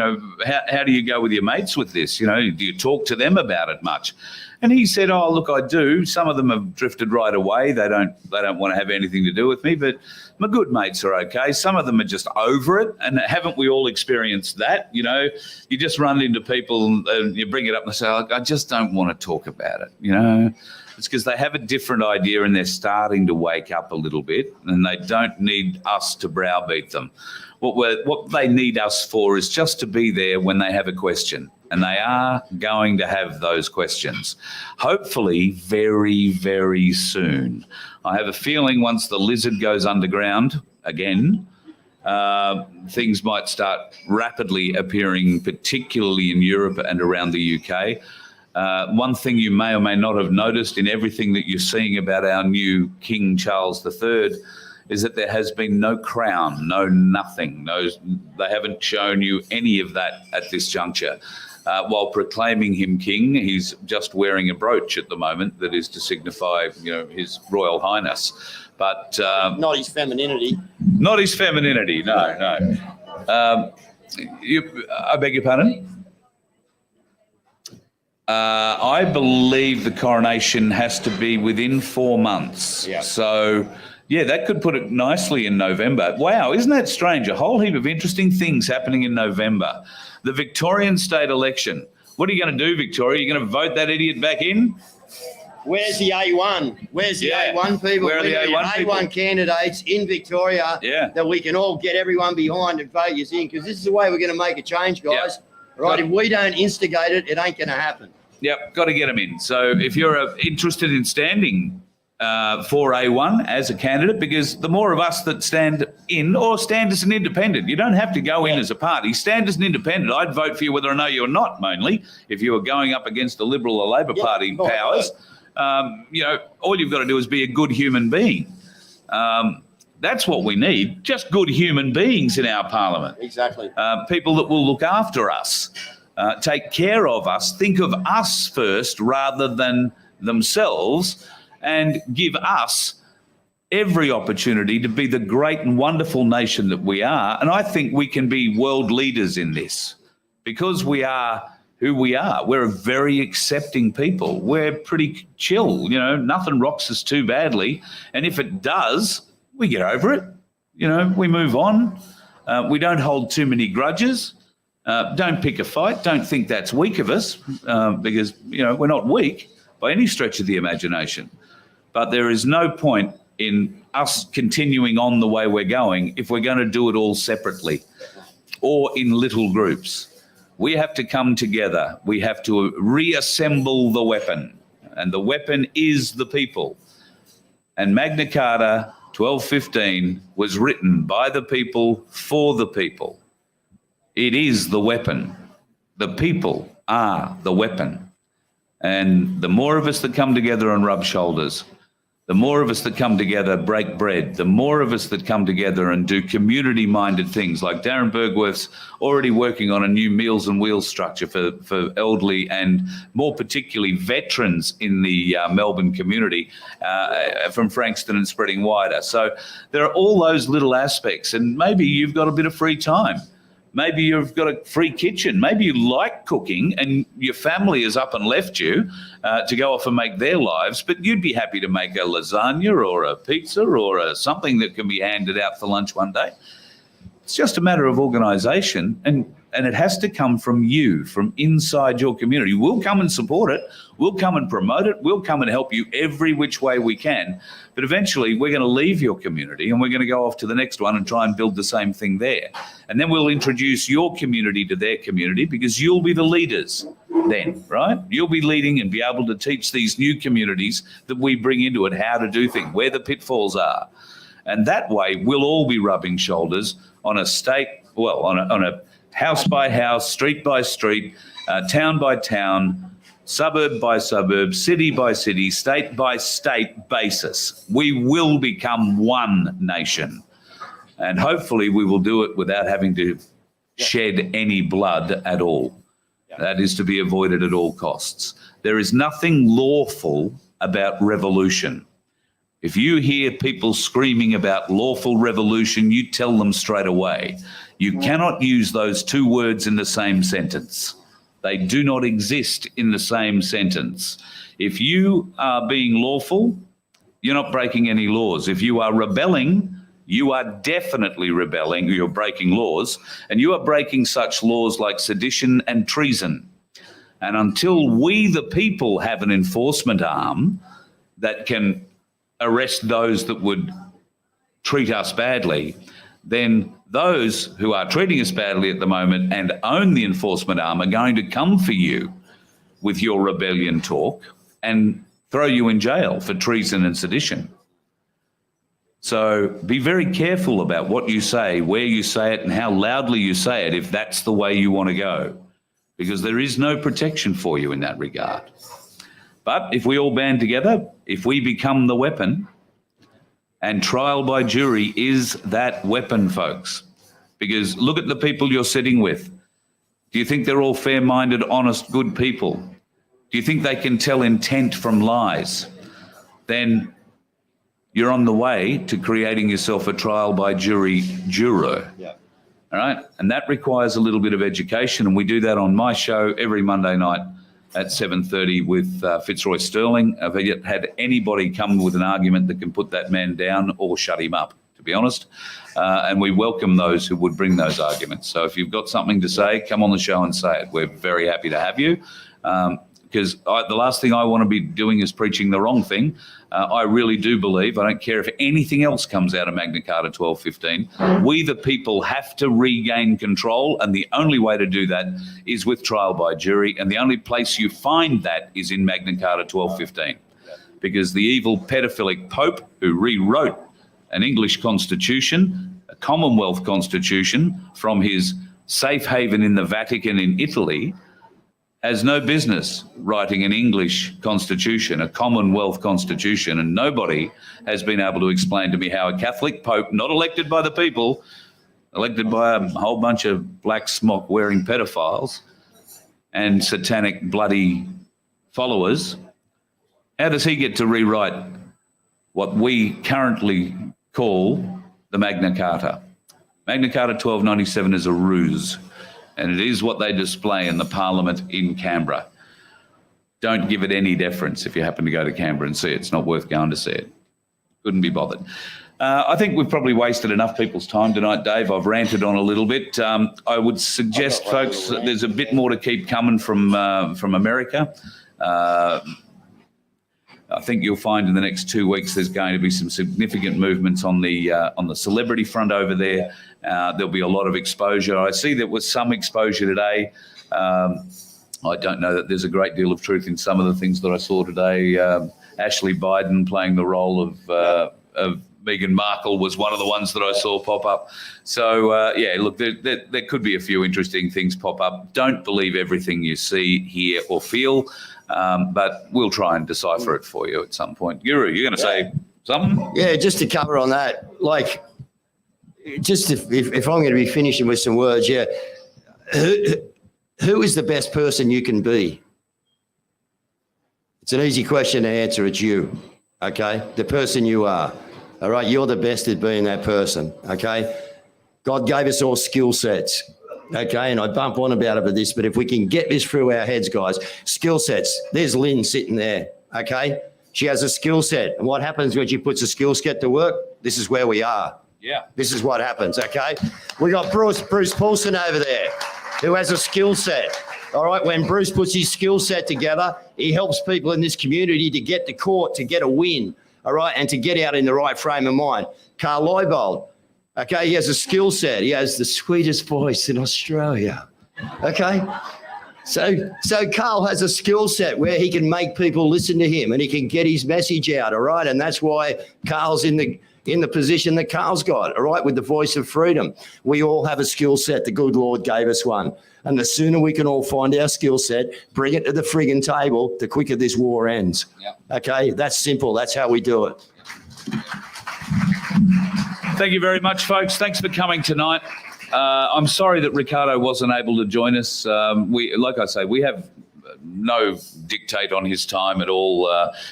how do you go with your mates with this? Do you talk to them about it much? And he said, oh, look, I do. Some of them have drifted right away. They don't want to have anything to do with me, but my good mates are okay. Some of them are just over it. And haven't we all experienced that? You just run into people and you bring it up and say, I just don't want to talk about it. It's because they have a different idea and they're starting to wake up a little bit, and they don't need us to browbeat them. What they need us for is just to be there when they have a question, and they are going to have those questions, hopefully very, very soon. I have a feeling once the lizard goes underground again, things might start rapidly appearing, particularly in Europe and around the UK. One thing you may or may not have noticed in everything that you're seeing about our new King Charles III is that there has been no crown, no nothing. They haven't shown you any of that at this juncture. While proclaiming him king, he's just wearing a brooch at the moment that is to signify, his Royal Highness. But not his femininity. Not his femininity, no. I beg your pardon? I believe the coronation has to be within 4 months. Yeah. So, yeah, that could put it nicely in November. Wow, isn't that strange? A whole heap of interesting things happening in November. The Victorian state election. What are you going to do, Victoria? Are you going to vote that idiot back in? Where's the A1? Where's the A1 people? Where are the A1 people? A1 candidates in Victoria that we can all get everyone behind and vote you in, because this is the way we're going to make a change, guys. Yep. Right? If we don't instigate it, it ain't going to happen. Yep, got to get them in. So if you're interested in standing for A1 as a candidate, because the more of us that stand in or stand as an independent, you don't have to go in as a party. Stand as an independent. I'd vote for you whether or not you're not, mainly, if you were going up against the Liberal or Labor Party powers. All you've got to do is be a good human being. That's what we need, just good human beings in our parliament. Exactly. People that will look after us. Take care of us, think of us first rather than themselves, and give us every opportunity to be the great and wonderful nation that we are. And I think we can be world leaders in this because we are who we are. We're a very accepting people. We're pretty chill, nothing rocks us too badly. And if it does, we get over it. We move on. We don't hold too many grudges. Don't pick a fight. Don't think that's weak of us because, we're not weak by any stretch of the imagination. But there is no point in us continuing on the way we're going if we're going to do it all separately or in little groups. We have to come together. We have to reassemble the weapon, and the weapon is the people. And Magna Carta 1215 was written by the people for the people. It is the weapon. The people are the weapon. And the more of us that come together and rub shoulders, The more of us that come together, break bread, the more of us that come together and do community-minded things, like Darren Bergwerf's already working on a new Meals and Wheels structure for elderly and more particularly veterans in the Melbourne community, from Frankston and spreading wider. So there are all those little aspects, and maybe you've got a bit of free time. Maybe you've got a free kitchen. Maybe you like cooking and your family is up and left you to go off and make their lives, but you'd be happy to make a lasagna or a pizza or something that can be handed out for lunch one day. It's just a matter of organisation, and it has to come from you, from inside your community. We'll come and support it. We'll come and promote it. We'll come and help you every which way we can. But eventually we're going to leave your community and we're going to go off to the next one and try and build the same thing there. And then we'll introduce your community to their community, because you'll be the leaders then, right? You'll be leading and be able to teach these new communities that we bring into it how to do things, where the pitfalls are. And that way we'll all be rubbing shoulders on a on a house by house, street by street, town by town, suburb by suburb, city by city, state by state basis. We will become one nation. And hopefully we will do it without having to shed any blood at all. That is to be avoided at all costs. There is nothing lawful about revolution. If you hear people screaming about lawful revolution, you tell them straight away. You cannot use those two words in the same sentence. They do not exist in the same sentence. If you are being lawful, you're not breaking any laws. If you are rebelling, you are definitely rebelling. You're breaking laws, and you are breaking such laws like sedition and treason. And until we, the people, have an enforcement arm that can arrest those that would treat us badly, then those who are treating us badly at the moment and own the enforcement arm are going to come for you with your rebellion talk and throw you in jail for treason and sedition. So be very careful about what you say, where you say it, and how loudly you say it if that's the way you want to go, because there is no protection for you in that regard. But if we all band together, if we become the weapon, and trial by jury is that weapon, folks, because look at the people you're sitting with. Do you think they're all fair-minded, honest, good people? Do you think they can tell intent from lies? Then you're on the way to creating yourself a trial by jury juror. Yeah. All right? And that requires a little bit of education, and we do that on my show every Monday night at 7:30 with Fitzroy Sterling. I've yet had anybody come with an argument that can put that man down or shut him up, to be honest. And we welcome those who would bring those arguments. So if you've got something to say, come on the show and say it. We're very happy to have you. Because the last thing I want to be doing is preaching the wrong thing. I really do believe, I don't care if anything else comes out of Magna Carta 1215, we the people have to regain control, and the only way to do that is with trial by jury, and the only place you find that is in Magna Carta 1215, because the evil pedophilic Pope who rewrote an English constitution, a Commonwealth constitution from his safe haven in the Vatican in Italy, has no business writing an English constitution, a Commonwealth constitution, and nobody has been able to explain to me how a Catholic Pope, not elected by the people, elected by a whole bunch of black smock wearing pedophiles and satanic bloody followers, how does he get to rewrite what we currently call the Magna Carta? Magna Carta 1297 is a ruse. And it is what they display in the Parliament in Canberra. Don't give it any deference if you happen to go to Canberra and see it. It's not worth going to see it. Couldn't be bothered. I think we've probably wasted enough people's time tonight, Dave. I've ranted on a little bit. I would suggest, folks, that there's a bit more to keep coming from America. I think you'll find in the next 2 weeks there's going to be some significant movements on the celebrity front over there. There'll be a lot of exposure. I see there was some exposure today. I don't know that there's a great deal of truth in some of the things that I saw today. Ashley Biden playing the role of Meghan Markle was one of the ones that I saw pop up. So, yeah, look, there could be a few interesting things pop up. Don't believe everything you see, hear or feel, but we'll try and decipher it for you at some point. Guru, you're going to say something? Yeah, just to cover on that, like, just if I'm going to be finishing with some words, yeah, who is the best person you can be? It's an easy question to answer. It's you, okay? The person you are, all right? You're the best at being that person, okay? God gave us all skill sets, okay? And I bump on about this, but if we can get this through our heads, guys, skill sets. There's Lynn sitting there, okay? She has a skill set. And what happens when she puts a skill set to work? This is where we are. Yeah. This is what happens, okay? We got Bruce Paulson over there who has a skill set. All right, when Bruce puts his skill set together, he helps people in this community to get to court, to get a win, all right, and to get out in the right frame of mind. Carl Leibold, okay, he has a skill set. He has the sweetest voice in Australia, okay? So Carl has a skill set where he can make people listen to him and he can get his message out, all right? And that's why Carl's in the position that Carl's got, all right, with the voice of freedom. We all have a skill set. The good Lord gave us one. And the sooner we can all find our skill set, bring it to the friggin' table, the quicker this war ends. Yep. Okay, that's simple. That's how we do it. Thank you very much, folks. Thanks for coming tonight. I'm sorry that Ricardo wasn't able to join us. Like I say, we have no dictate on his time at all.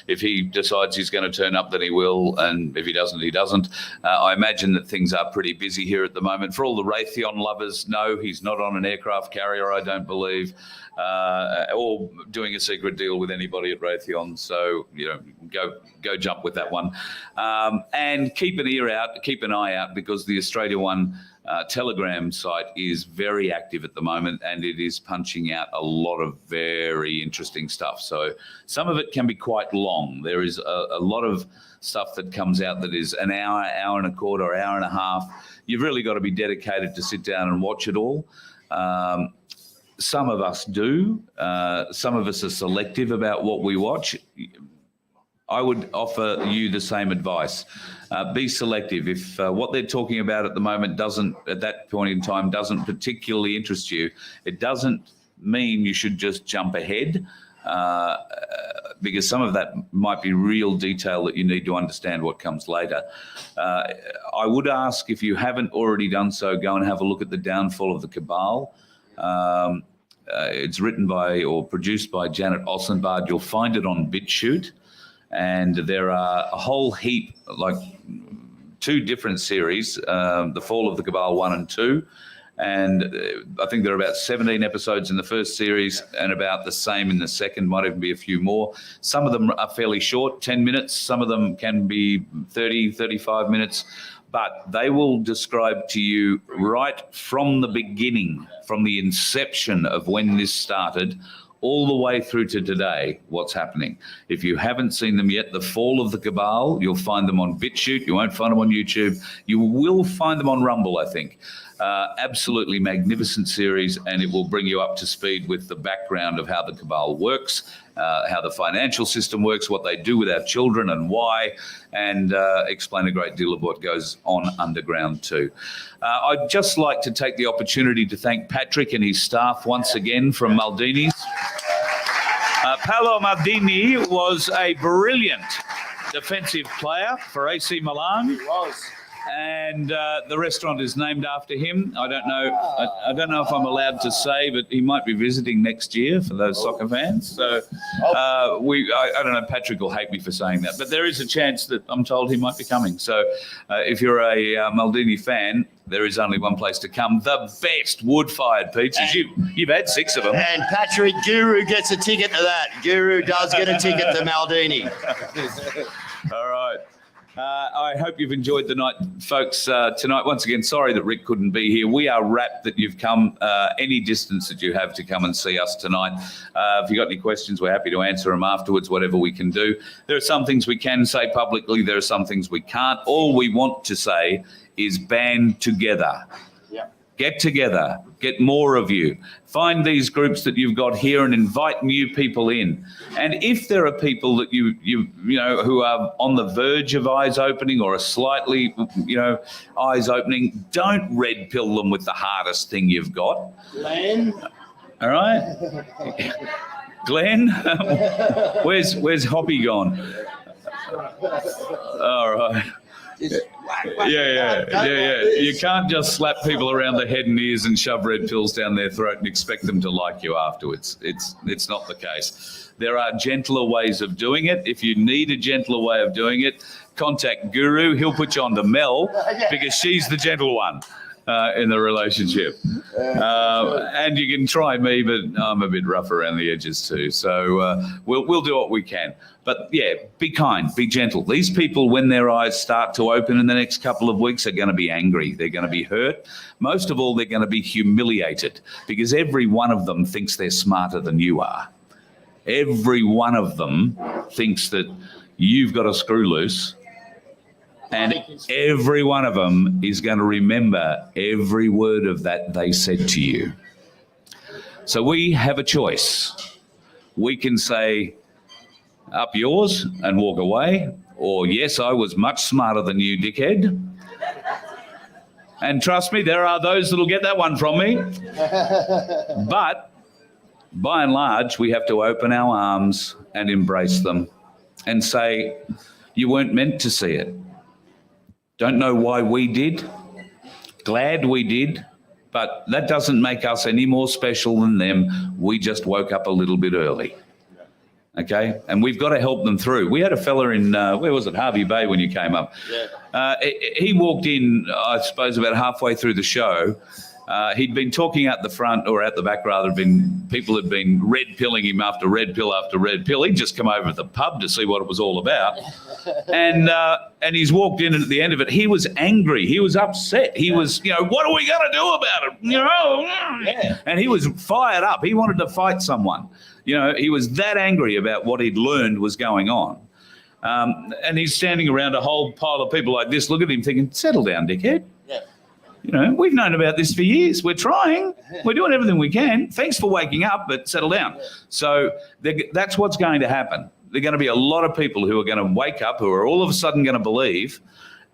If he decides he's going to turn up, then he will, and if he doesn't, he doesn't. I imagine that things are pretty busy here at the moment. For all the Raytheon lovers, no, he's not on an aircraft carrier, I don't believe, or doing a secret deal with anybody at Raytheon. So, go jump with that one. And keep an eye out, because the Australia One Telegram site is very active at the moment, and it is punching out a lot of very interesting stuff. So some of it can be quite long. There is a lot of stuff that comes out that is an hour, hour and a quarter, hour and a half. You've really got to be dedicated to sit down and watch it all. Some of us do. Some of us are selective about what we watch. I would offer you the same advice. Be selective. If what they're talking about at the moment at that point in time, doesn't particularly interest you, it doesn't mean you should just jump ahead, because some of that might be real detail that you need to understand what comes later. I would ask, if you haven't already done so, go and have a look at The Downfall of the Cabal. It's written by or produced by Janet Ossenbard. You'll find it on BitChute. And there are a whole heap, like 2 different series, The Fall of the Cabal 1 and 2. And I think there are about 17 episodes in the first series and about the same in the second, might even be a few more. Some of them are fairly short, 10 minutes. Some of them can be 30, 35 minutes. But they will describe to you right from the beginning, from the inception of when this started, all the way through to today, what's happening. If you haven't seen them yet, The Fall of the Cabal, you'll find them on BitChute. You won't find them on YouTube. You will find them on Rumble, I think. Absolutely magnificent series, and it will bring you up to speed with the background of how the Cabal works, how the financial system works, what they do with our children and why, and explain a great deal of what goes on underground too. I'd just like to take the opportunity to thank Patrick and his staff once again from Maldinis. Paolo Maldini was a brilliant defensive player for AC Milan. He was. And the restaurant is named after him. I don't know if I'm allowed to say, but he might be visiting next year for those soccer fans. So I don't know, Patrick will hate me for saying that, but there is a chance that I'm told he might be coming. So if you're a Maldini fan, there is only one place to come: the best wood-fired pizzas. You've had 6 of them. And Patrick, Guru gets a ticket to that. Guru does get a ticket to Maldini. All right. I hope you've enjoyed the night, folks. Tonight, once again, sorry that Rick couldn't be here. We are rapt that you've come any distance that you have to come and see us tonight. If you've got any questions, we're happy to answer them afterwards, whatever we can do. There are some things we can say publicly. There are some things we can't. All we want to say is band together. Get together, get more of you. Find these groups that you've got here and invite new people in. And if there are people that you know who are on the verge of eyes opening or are slightly, eyes opening, don't red pill them with the hardest thing you've got. Glenn? All right? Glenn? Where's Hoppy gone? All right. Yeah. You can't just slap people around the head and ears and shove red pills down their throat and expect them to like you afterwards. It's not the case. There are gentler ways of doing it. If you need a gentler way of doing it, contact Guru. He'll put you on to Mel because she's the gentle one in the relationship. And you can try me, but I'm a bit rough around the edges too. So we'll do what we can. But yeah, be kind, be gentle. These people, when their eyes start to open in the next couple of weeks, are going to be angry. They're going to be hurt. Most of all, they're going to be humiliated because every one of them thinks they're smarter than you are. Every one of them thinks that you've got a screw loose. And every one of them is going to remember every word of that they said to you. So we have a choice. We can say, up yours and walk away, or yes, I was much smarter than you, dickhead. And trust me, there are those that'll get that one from me. But by and large, we have to open our arms and embrace them and say, you weren't meant to see it. Don't know why we did. Glad we did. But that doesn't make us any more special than them. We just woke up a little bit early. Okay? And we've got to help them through. We had a fella in, where was it, Harvey Bay when you came up. Yeah. He walked in, I suppose, about halfway through the show. He'd been talking out the front, or out the back rather, people had been red pilling him after red pill after red pill. He'd just come over to the pub to see what it was all about. And he's walked in, and at the end of it, he was angry. He was upset. He was, what are we going to do about it? Yeah. And he was fired up. He wanted to fight someone. He was that angry about what he'd learned was going on. And he's standing around a whole pile of people like this, look at him thinking, settle down, dickhead. Yeah. We've known about this for years. We're trying. We're doing everything we can. Thanks for waking up, but settle down. So that's what's going to happen. There are going to be a lot of people who are going to wake up, who are all of a sudden going to believe,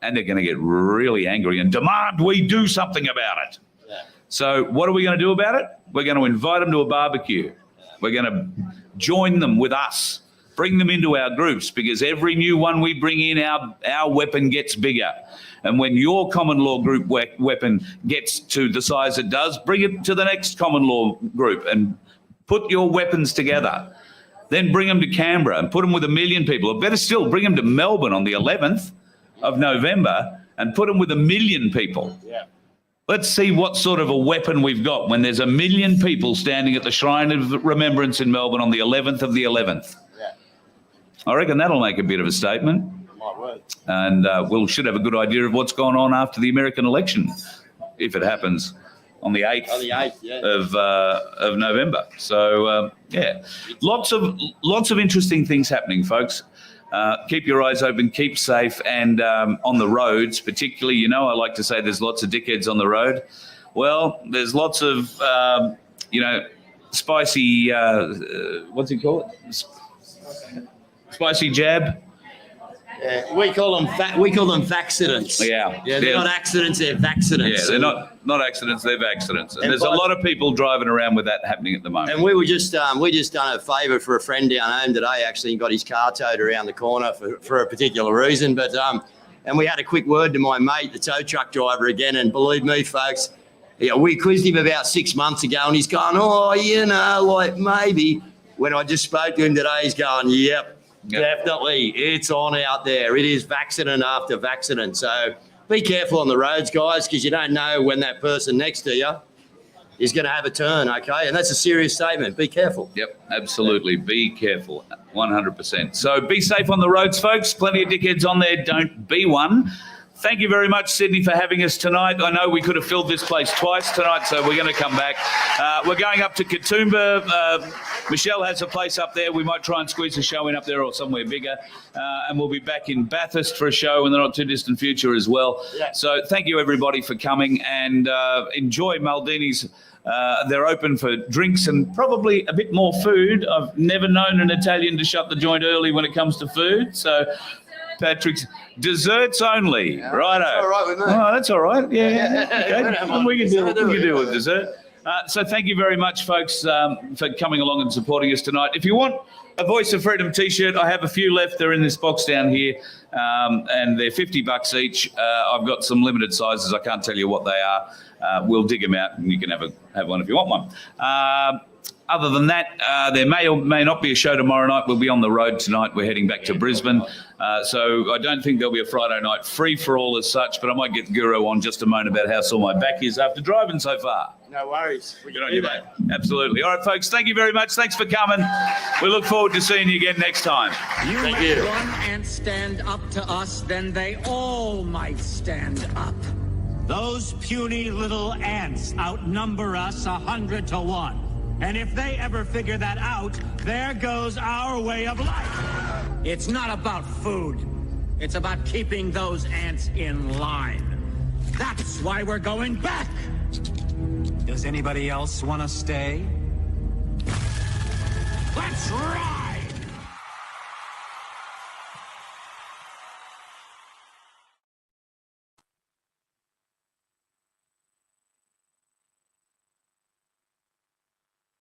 and they're going to get really angry and demand we do something about it. Yeah. So what are we going to do about it? We're going to invite them to a barbecue. We're going to join them with us, bring them into our groups, because every new one we bring in, our weapon gets bigger. And when your common law group weapon gets to the size it does, bring it to the next common law group and put your weapons together. Then bring them to Canberra and put them with 1 million people. Or better still, bring them to Melbourne on the 11th of November and put them with 1 million people. Yeah. Let's see what sort of a weapon we've got when there's 1 million people standing at the Shrine of Remembrance in Melbourne on the 11th of the 11th. Yeah. I reckon that'll make a bit of a statement. And we should have a good idea of what's going on after the American election, if it happens, on the 8th, of November. So, lots of interesting things happening, folks. Keep your eyes open, keep safe, and on the roads, particularly, I like to say there's lots of dickheads on the road. Well, there's lots of, spicy, what's he call it? Spicy jab. Yeah, we call them vaccidents. Yeah, they're not accidents; they're vaccidents. Yeah, they're not accidents; they're vaccidents. And there's a lot of people driving around with that happening at the moment. And we just done a favour for a friend down home today. Actually, got his car towed around the corner for a particular reason. But and we had a quick word to my mate, the tow truck driver again. And believe me, folks, we quizzed him about 6 months ago, and he's going, maybe. When I just spoke to him today, he's going, yep. Definitely, it's on out there. It is vaccident after vaccident. So be careful on the roads, guys, because you don't know when that person next to you is going to have a turn, okay? And that's a serious statement. Be careful. Yep, absolutely. Be careful, 100%. So be safe on the roads, folks. Plenty of dickheads on there. Don't be one. Thank you very much, Sydney, for having us tonight. I know we could have filled this place twice tonight, so we're going to come back. We're going up to Katoomba. Michelle has a place up there. We might try and squeeze a show in up there or somewhere bigger. And we'll be back in Bathurst for a show in the not too distant future as well. Yeah. So thank you, everybody, for coming, and enjoy Maldinis. They're open for drinks and probably a bit more food. I've never known an Italian to shut the joint early when it comes to food. So, Patrick's desserts only. Yeah, righto. That's all right with me. Oh, that's all right. Yeah. Okay. We can deal with dessert. So thank you very much, folks, for coming along and supporting us tonight. If you want a Voice of Freedom T-shirt, I have a few left. They're in this box down here, and they're $50 each. I've got some limited sizes. I can't tell you what they are. We'll dig them out, and you can have one if you want one. Other than that, there may or may not be a show tomorrow night. We'll be on the road tonight. We're heading back to Brisbane. So I don't think there'll be a Friday night free for all as such, but I might get Guru on just to moan about how sore my back is after driving so far. No worries. Good on you, mate. Absolutely. All right, folks, thank you very much. Thanks for coming. We look forward to seeing you again next time. Thank you. Let one ant stand up to us, then they all might stand up. Those puny little ants outnumber us 100 to 1. And if they ever figure that out, there goes our way of life. It's not about food. It's about keeping those ants in line. That's why we're going back. Does anybody else want to stay? Let's rock!